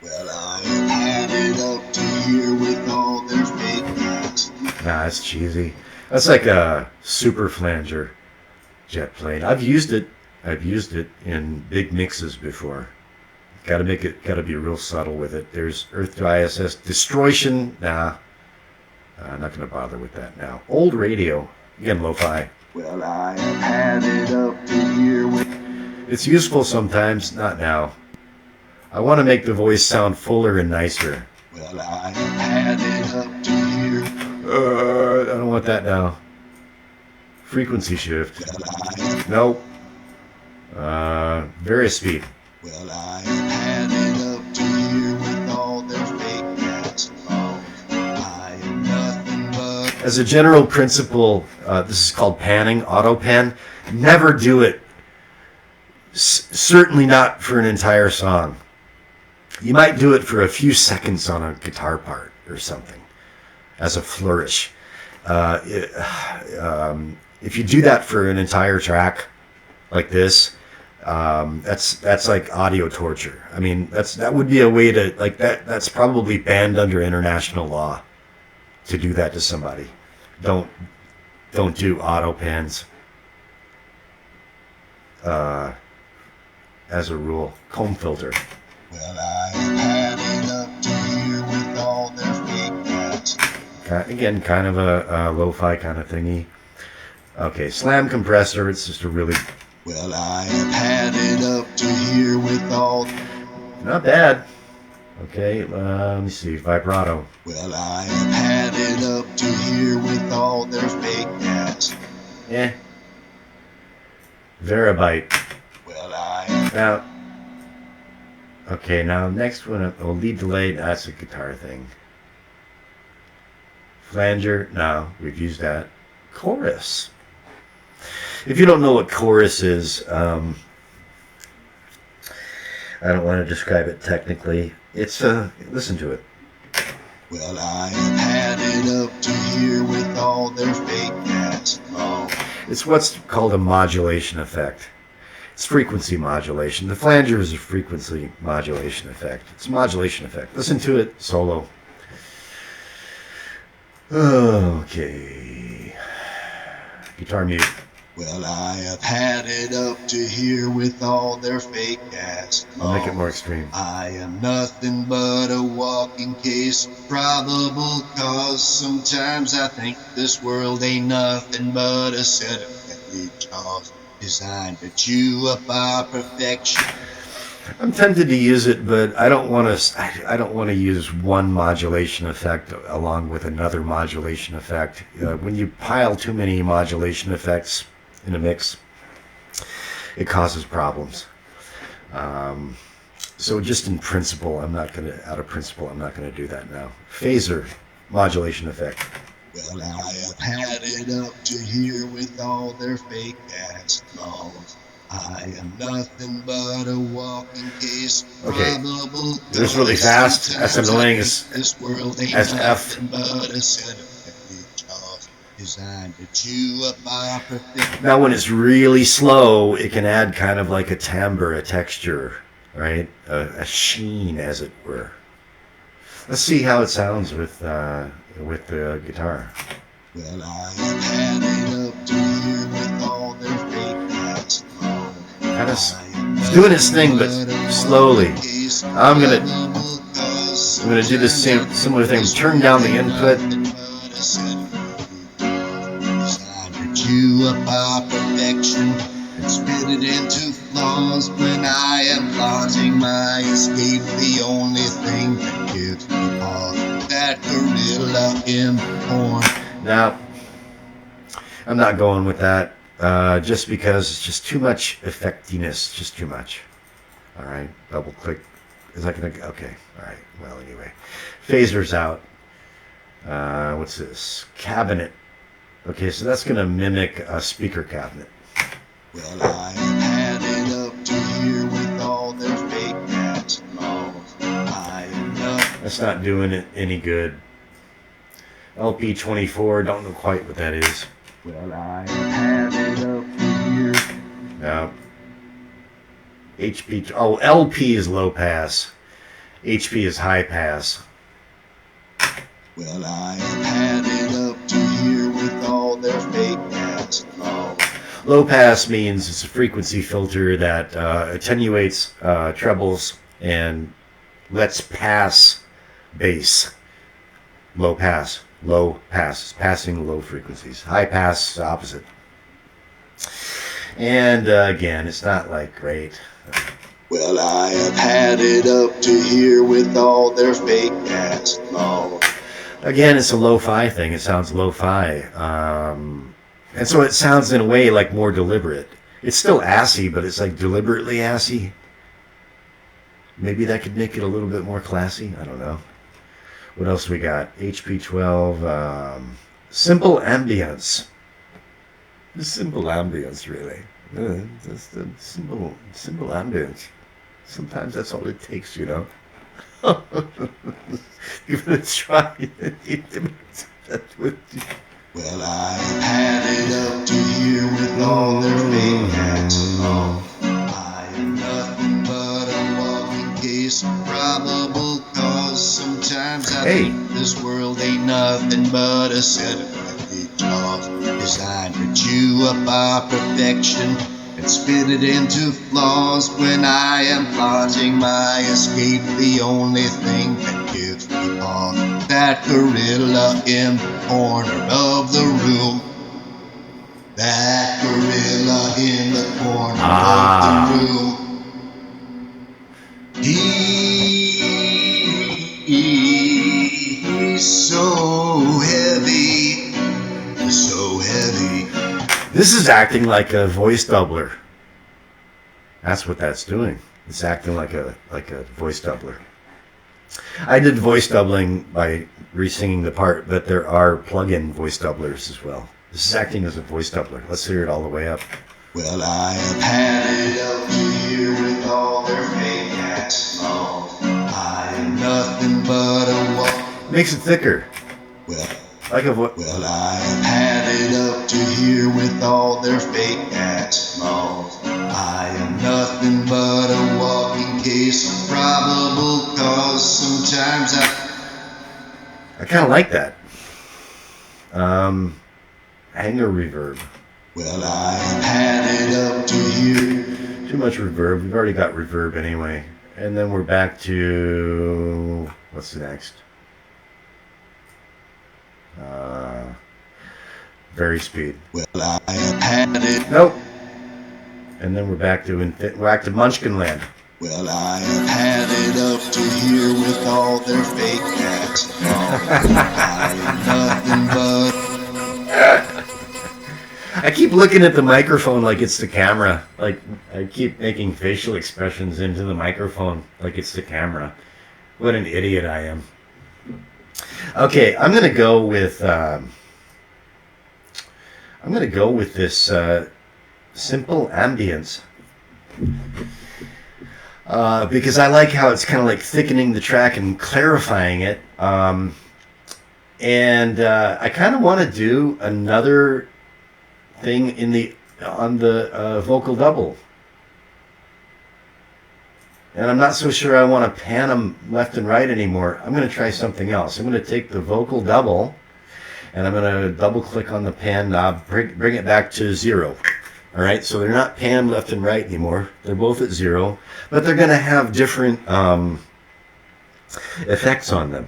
Well, I have had it up to here with all their fake ass. Nah, that's cheesy. That's like a super flanger. jet plane. I've used it in big mixes before. Gotta be real subtle with it. There's Earth to ISS, distortion. Nah, I'm not gonna bother with that now. Old radio, again, lo-fi. Well, I have had it up to here with. It's useful sometimes, not now. I want to make the voice sound fuller and nicer. Well, I have had it up to here. I don't want that now. Frequency shift. Nope. Various speed. Well, I have had it up to here with all their fake cats. Oh, I am nothing but. As a general principle, this is called panning, auto pan. Never do it. Certainly not for an entire song. You might do it for a few seconds on a guitar part or something, as a flourish. If you do that for an entire track, like this, that's like audio torture. I mean, that would be a way to like that. That's probably banned under international law to do that to somebody. Don't do auto pans. As a rule, comb filter. Well, I have had it up to here with all their fake cats. Again, kind of a lo-fi kind of thingy. Okay, slam compressor. It's just a really. Well, I have had it up to here with all. Not bad. Okay, let me see. Vibrato. Well, I have had it up to here with all their fake cats. Verabyte. Well, I. Now. Okay, now next one. Oh, lead delay. That's a guitar thing. Flanger. No, we've used that. Chorus. If you don't know what chorus is, I don't want to describe it technically. It's listen to it. Well, I have had it up to here with all their fake cats. Oh. It's what's called a modulation effect. It's frequency modulation. The flanger is a frequency modulation effect. It's a modulation effect. Listen to it solo. Okay. Guitar mute. Well, I have had it up to here with all their fake cats. I'll make it more extreme. I am nothing but a walking case of probable cause. Sometimes I think this world ain't nothing but a set of deadly jaws designed to chew up our perfection. I'm tempted to use it, but I don't want to use one modulation effect along with another modulation effect. When you pile too many modulation effects in a mix, it causes problems. So just in principle, I'm not going to do that now. Phaser modulation effect. Well, I have had it up to here with all their fake ass laws. I am nothing but a walking case. Okay, this is really fast. That's annoying as this world ain't as F. nothing but a set of jaws designed to chew up our perfection. Now, when it's really slow, it can add kind of like a timbre, a texture, right? A sheen, as it were. Let's see how it sounds with the guitar. Well, I have had it up to here with all their fake ass laws. It's doing its thing, but slowly. I'm gonna do the same similar thing. Turn down the input. Chew up our perfection and spit it into flaws. When I am plotting my escape, the only thing that gives me pause, that gorilla in porn. Now, I'm not going with that. Just because it's just too much effectiness, just too much. All right, double click. Is that gonna? Okay, all right. Well, anyway, phaser's out. What's this? Cabinet. Okay, so that's gonna mimic a speaker cabinet. Well, I have had it up to here with all their fake ass laws. I am not. That's not doing it any good. LP24. Don't know quite what that is. Well, I have had it up to here. No. HP. Oh, LP is low pass. HP is high pass. Well, I have had it up to here with all their fake ass laws. Low pass means it's a frequency filter that attenuates trebles and lets pass bass. Low pass, passing low frequencies. High pass, opposite. And again, it's not like great. Well, I have had it up to here with all their fake ass laws. Again, it's a lo-fi thing. It sounds lo-fi. And so it sounds in a way like more deliberate. It's still assy, but it's like deliberately assy. Maybe that could make it a little bit more classy. I don't know. What else we got? HP12. Simple ambience. Simple ambience, really. Just a simple ambience. Sometimes that's all it takes, you know. Give it a try. Well, I've had it up to here with all their fake acts. I am nothing but a walking case of probable cause. Sometimes I think this world ain't nothing but a set of ugly jaws designed to chew up our perfection and spit it into flaws. When I am plotting my escape, the only thing that gives me pause, that gorilla in the corner of the room. That gorilla in the corner of the room. He's so heavy, so heavy. This is acting like a voice doubler. That's what that's doing. It's acting like a voice doubler. I did voice doubling by re-singing the part, but there are plug-in voice doublers as well. This is acting as a voice doubler. Let's hear it all the way up. Well, I have had it up to here with all their fake ass laws. I am nothing but a walk. Makes it thicker. Well, like a well, I have had it up to here with all their fake ass laws. I am nothing but a walking case of probable cause. Sometimes I kind of like that. Hanger reverb. Well, I have had it up to here. Too much reverb. We've already got reverb anyway. And then we're back to... what's the next? Very speed. Well, I have had it. Nope. And then we're back to Munchkinland. Well, I have had it up to here with all their fake ass. I am nothing but... I keep looking at the microphone like it's the camera. Like, I keep making facial expressions into the microphone like it's the camera. What an idiot I am. Okay, I'm gonna go with this simple ambience because I like how it's kind of like thickening the track and clarifying it. And I kind of want to do another thing on the vocal double. And I'm not so sure I want to pan them left and right anymore. I'm going to try something else. I'm going to take the vocal double and I'm going to double click on the pan knob, bring it back to 0. All right, so they're not panned left and right anymore. They're both at 0, but they're going to have different effects on them.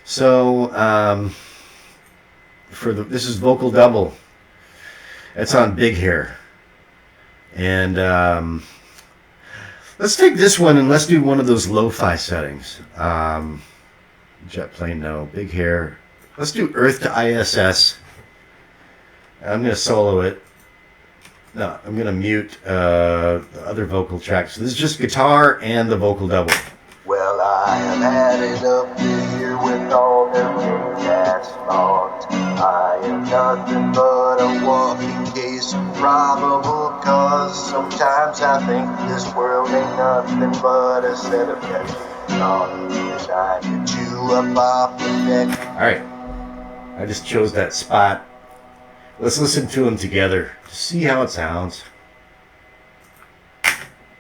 So this is vocal double. It's on big hair. And let's take this one and let's do one of those lo-fi settings. Jet plane, no. Big hair. Let's do Earth to ISS. I'm going to solo it. No, I'm going to mute the other vocal tracks. So this is just guitar and the vocal double. Well, I have had it up to here with all their fake ass laws. I am nothing but a walking case of probable cause. Sometimes I think this world ain't nothing but a set of petty laws designed to chew up off the neck. Alright, I just chose that spot. Let's listen to them together to see how it sounds.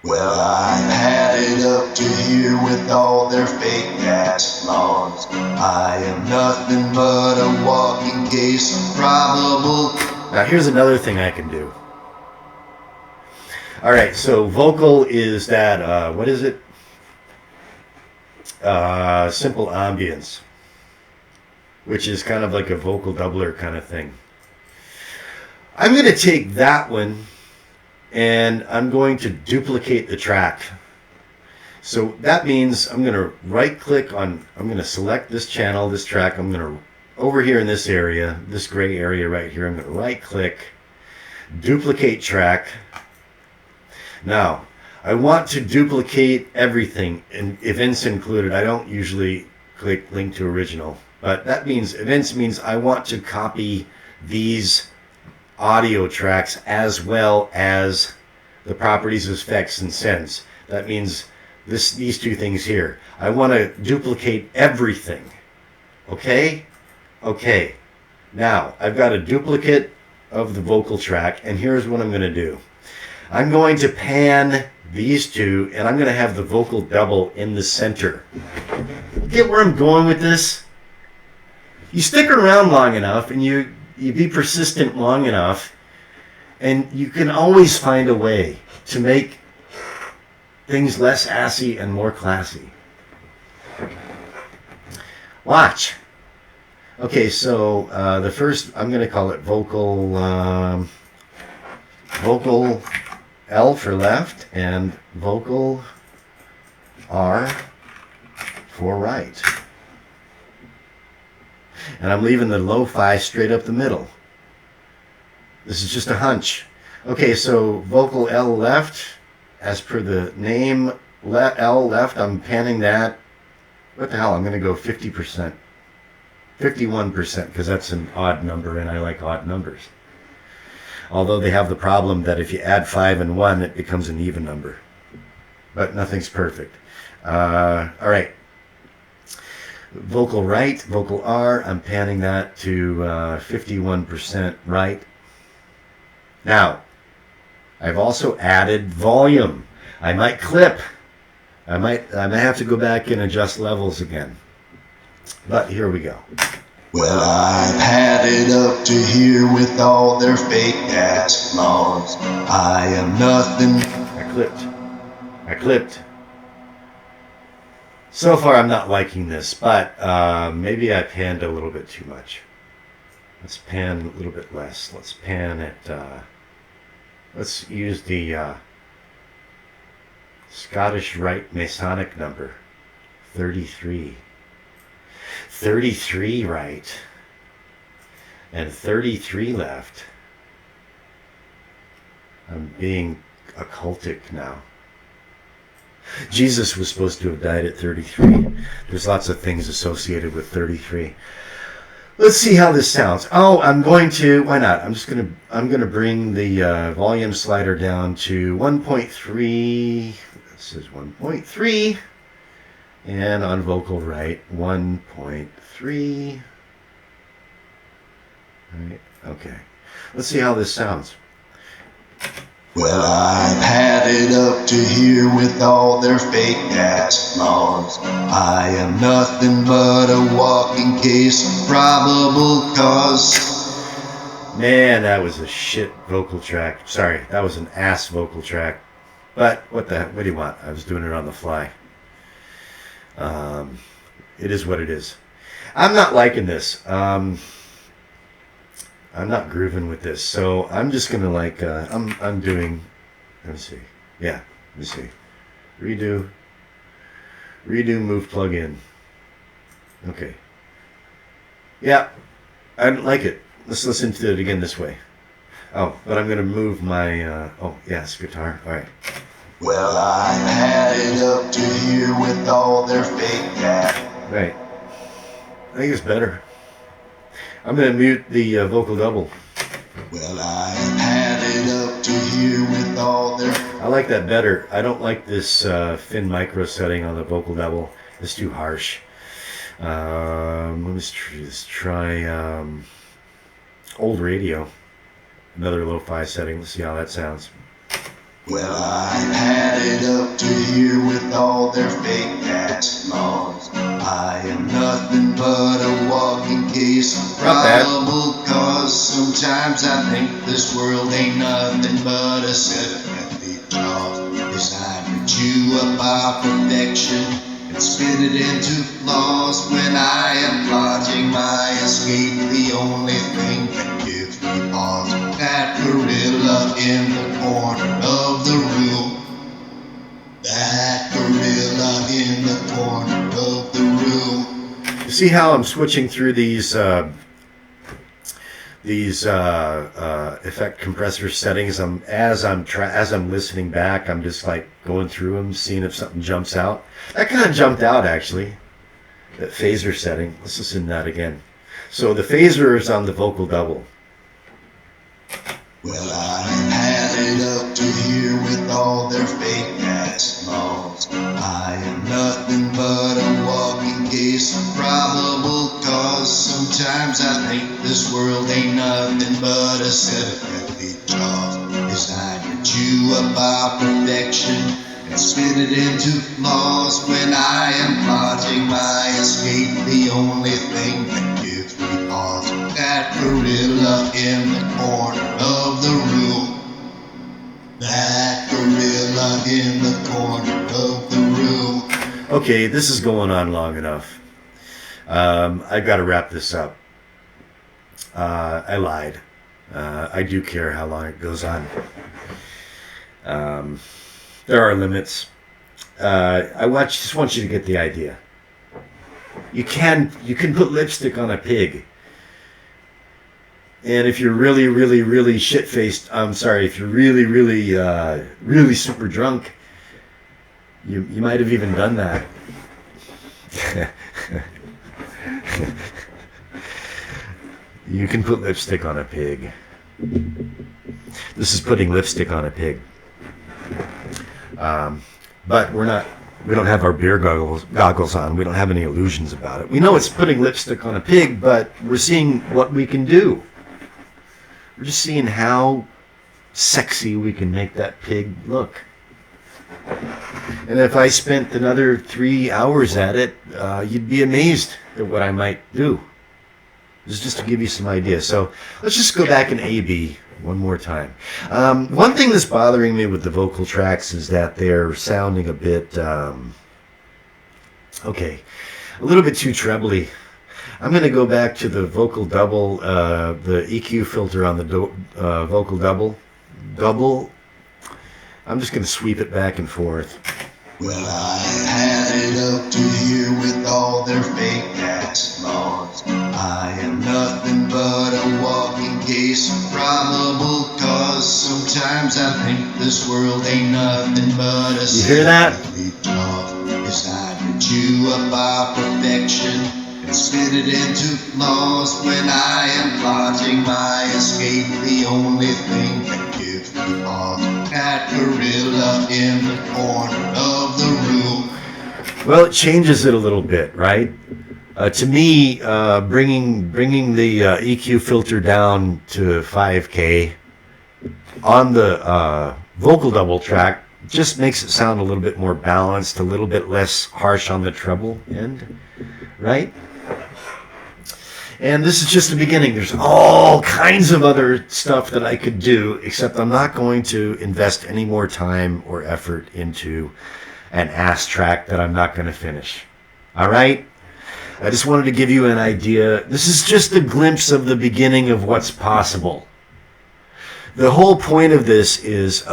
Well, I've had it up to here with all their fake ass laws. I am nothing but a walking case of probable Now here's another thing I can do. All right, so vocal is that, what is it? Simple ambience, which is kind of like a vocal doubler kind of thing. I'm going to take that one and I'm going to duplicate the track. So that means I'm going to right click on, I'm going to select this channel, this track. I'm going to, over here in this area, this gray area right here, I'm going to right click, duplicate track. Now, I want to duplicate everything, and events included. I don't usually click link to original, but that means events means I want to copy these audio tracks as well as the properties, effects, and sends. That means these two things here. I want to duplicate everything. Okay? Okay. Now, I've got a duplicate of the vocal track, and here's what I'm going to do. I'm going to pan these two, and I'm going to have the vocal double in the center. Get where I'm going with this? You stick around long enough, and you be persistent long enough, and you can always find a way to make things less assy and more classy. Watch. Okay, so the first, I'm going to call it vocal L for left and vocal R for right. And I'm leaving the lo-fi straight up the middle. This is just a hunch. Okay, so vocal L left, as per the name, L left, I'm panning that. What the hell, I'm going to go 50%. 51%, because that's an odd number, and I like odd numbers. Although they have the problem that if you add 5 and 1, it becomes an even number. But nothing's perfect. All right. Vocal right, vocal R, I'm panning that to 51% right. Now, I've also added volume. I might clip. I might have to go back and adjust levels again. But here we go. Well, I've had it up to here with all their fake ass laws. I am nothing. I clipped. So far I'm not liking this, but maybe I panned a little bit too much. Let's pan a little bit less. Let's pan at, let's use the Scottish Rite Masonic number, 33. 33 right and 33 left. I'm being occultic now. Jesus was supposed to have died at 33. There's lots of things associated with 33. Let's see how this sounds. Oh, I'm going to, why not? I'm going to bring the volume slider down to 1.3. This is 1.3. And on vocal right, 1.3. Right, okay. Let's see how this sounds. Well, I've had it up to here with all their fake ass laws. I am nothing but a walking case of probable cause. Man, that was a shit vocal track. Sorry, that was an ass vocal track. But what do you want? I was doing it on the fly. It is what it is. I'm not liking this. I'm not grooving with this. So I'm just gonna like I'm doing. Let me see. Yeah, let me see. Redo, move, plug in. Okay. Yeah, I don't like it. Let's listen to it again this way. Oh, but I'm gonna move my. Oh, yes, guitar. All right. Well, I've had it up to here with all their fake ass. Right. I think it's better. I'm going to mute the vocal double. Well, I've had it up to here with all their... I like that better. I don't like this fin micro setting on the vocal double. It's too harsh. Let's try old radio. Another lo-fi setting. Let's see how that sounds. Well, I've had it up to here with all their fake ass laws. I am nothing but a walking case of Not bad. probable cause. Sometimes I think this world ain't nothing but a set of heavy jaws designed to chew up our perfection and spit it into flaws. When I am plotting my escape, the only thing that gives me pause, that gorilla in the corner of the room. That gorilla in the corner of the room. You see how I'm switching through these effect compressor settings? As I'm listening back, I'm just like going through them, seeing if something jumps out. That kind of jumped out actually. That phaser setting. Let's listen to that again. So the phaser is on the vocal double. Well, I've had it up to here with all their fake ass laws. I am nothing but a walking case of probable cause. Sometimes I think this world ain't nothing but a set of heavy jaws designed to chew up our perfection and spit it into flaws. When I am plotting my escape, the only thing that gives me pause, that gorilla in the corner of the room. That gorilla in the corner of the room. Okay, this is going on long enough. I've got to wrap this up. I lied. I do care how long it goes on. There are limits. Just want you to get the idea. You can put lipstick on a pig. And if you're really, really, really shit-faced, if you're really, really, really super drunk, you might have even done that. You can put lipstick on a pig. This is putting lipstick on a pig. But we don't have our beer goggles on. We don't have any illusions about it. We know it's putting lipstick on a pig, but we're seeing what we can do. We're just seeing how sexy we can make that pig look. And if I spent another 3 hours at it, you'd be amazed at what I might do. This is just to give you some ideas. So let's just go back in A-B one more time. One thing that's bothering me with the vocal tracks is that they're sounding a bit, a little bit too trebly. I'm going to go back to the vocal double, the EQ filter on the vocal double. I'm just going to sweep it back and forth. Well, I've had it up to here with all their fake ass laws. I am nothing but a walking case of probable cause. Sometimes I think this world ain't nothing but a You hear that? designed to chew up our perfection and spit it into flaws. When I am plotting my escape, the only thing that gives me pause, that gorilla in the corner of the room. Well, it changes it a little bit, right? To me, bringing the EQ filter down to 5K on the vocal double track just makes it sound a little bit more balanced, a little bit less harsh on the treble end, right? And this is just the beginning. There's all kinds of other stuff that I could do, except I'm not going to invest any more time or effort into an ass track that I'm not going to finish. All right? I just wanted to give you an idea. This is just a glimpse of the beginning of what's possible. The whole point of this is,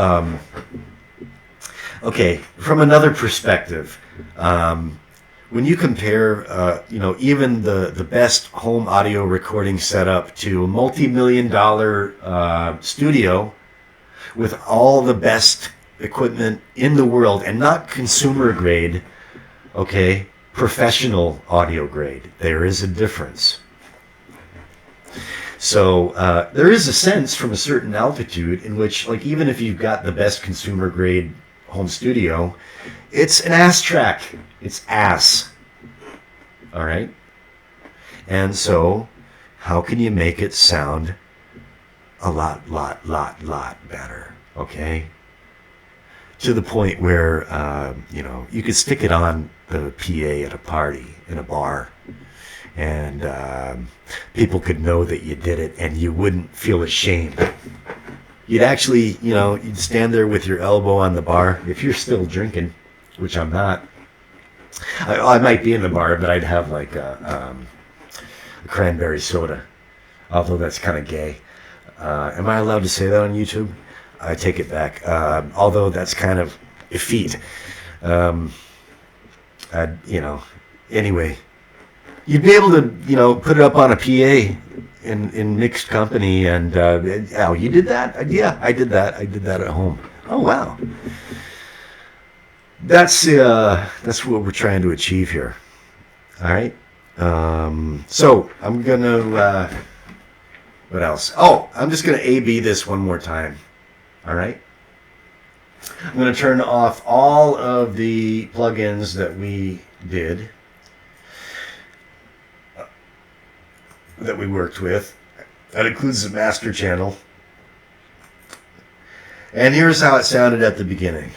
from another perspective, when you compare, even the best home audio recording setup to a multi-million-dollar studio with all the best equipment in the world, and not consumer grade, professional audio grade, there is a difference. So there is a sense from a certain altitude in which, like, even if you've got the best consumer grade home studio, it's an ass track. It's ass. All right? And so, how can you make it sound a lot better? Okay? to the point where, you could stick it on the PA at a party in a bar, and people could know that you did it, and you wouldn't feel ashamed. You'd actually, you'd stand there with your elbow on the bar, if you're still drinking, which I'm not. I might be in the bar, but I'd have like a cranberry soda, although that's kind of gay. Am I allowed to say that on YouTube? I take it back. Although that's kind of effete. Anyway, you'd be able to, put it up on a PA in mixed company, and oh, you did that? Yeah, I did that. I did that at home. Oh, wow. That's what we're trying to achieve here. All right. So I'm gonna. What else? Oh, I'm just gonna A/B this one more time. All right. I'm gonna turn off all of the plugins that we did, that we worked with. That includes the master channel. And here's how it sounded at the beginning.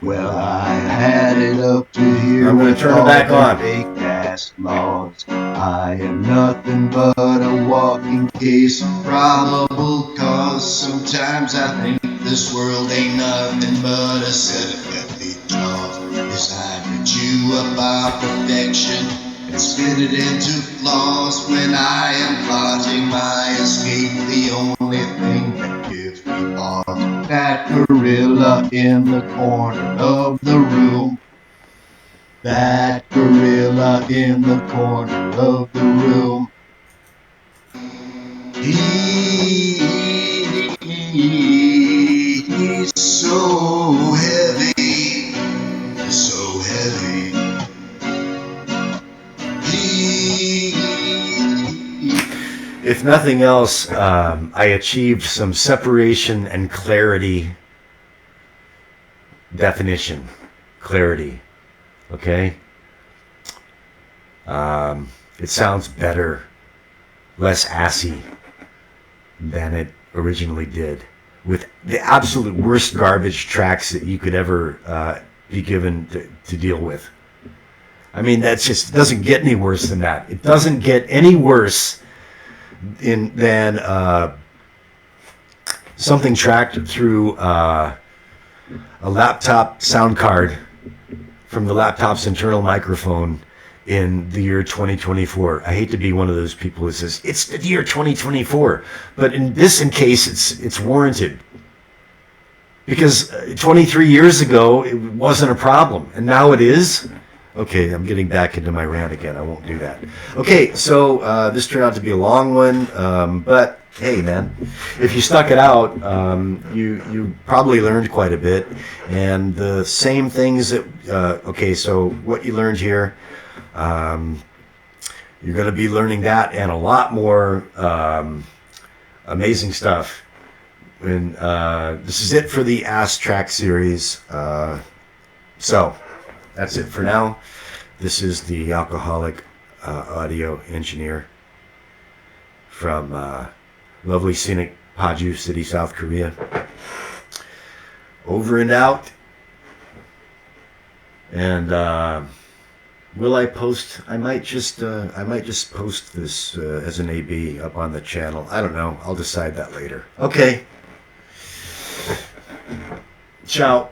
Well, I had it up to here. I'm going to turn it back on. Fake ass laws. I am nothing but a walking case of probable cause. Sometimes I think this world ain't nothing but a set of healthy jaws designed to chew up our perfection and spit it into flaws. When I am plotting my escape, the only thing that gives me pause, that gorilla in the corner of the room. That gorilla in the corner of the room. He's so heavy, so heavy. If nothing else, I achieved some separation and clarity, definition, clarity. Okay? It sounds better, less assy than it originally did, with the absolute worst garbage tracks that you could ever be given to deal with. I mean, that's just, it doesn't get any worse than that. It doesn't get any worse than something tracked through a laptop sound card from the laptop's internal microphone in the year 2024. I hate to be one of those people who says it's the year 2024, but in this case, it's warranted, because 23 years ago it wasn't a problem, and now it is. Okay, I'm getting back into my rant again. I won't do that. Okay, so this turned out to be a long one, but hey, man, if you stuck it out, you probably learned quite a bit. And the same things that, okay, so what you learned here, you're going to be learning that and a lot more amazing stuff. And this is it for the Ass Track series. So that's it for now. This is the alcoholic audio engineer from lovely scenic Paju City, South Korea. Over and out. And will I post? I might just post this as an AB up on the channel. I don't know. I'll decide that later. Okay. Ciao.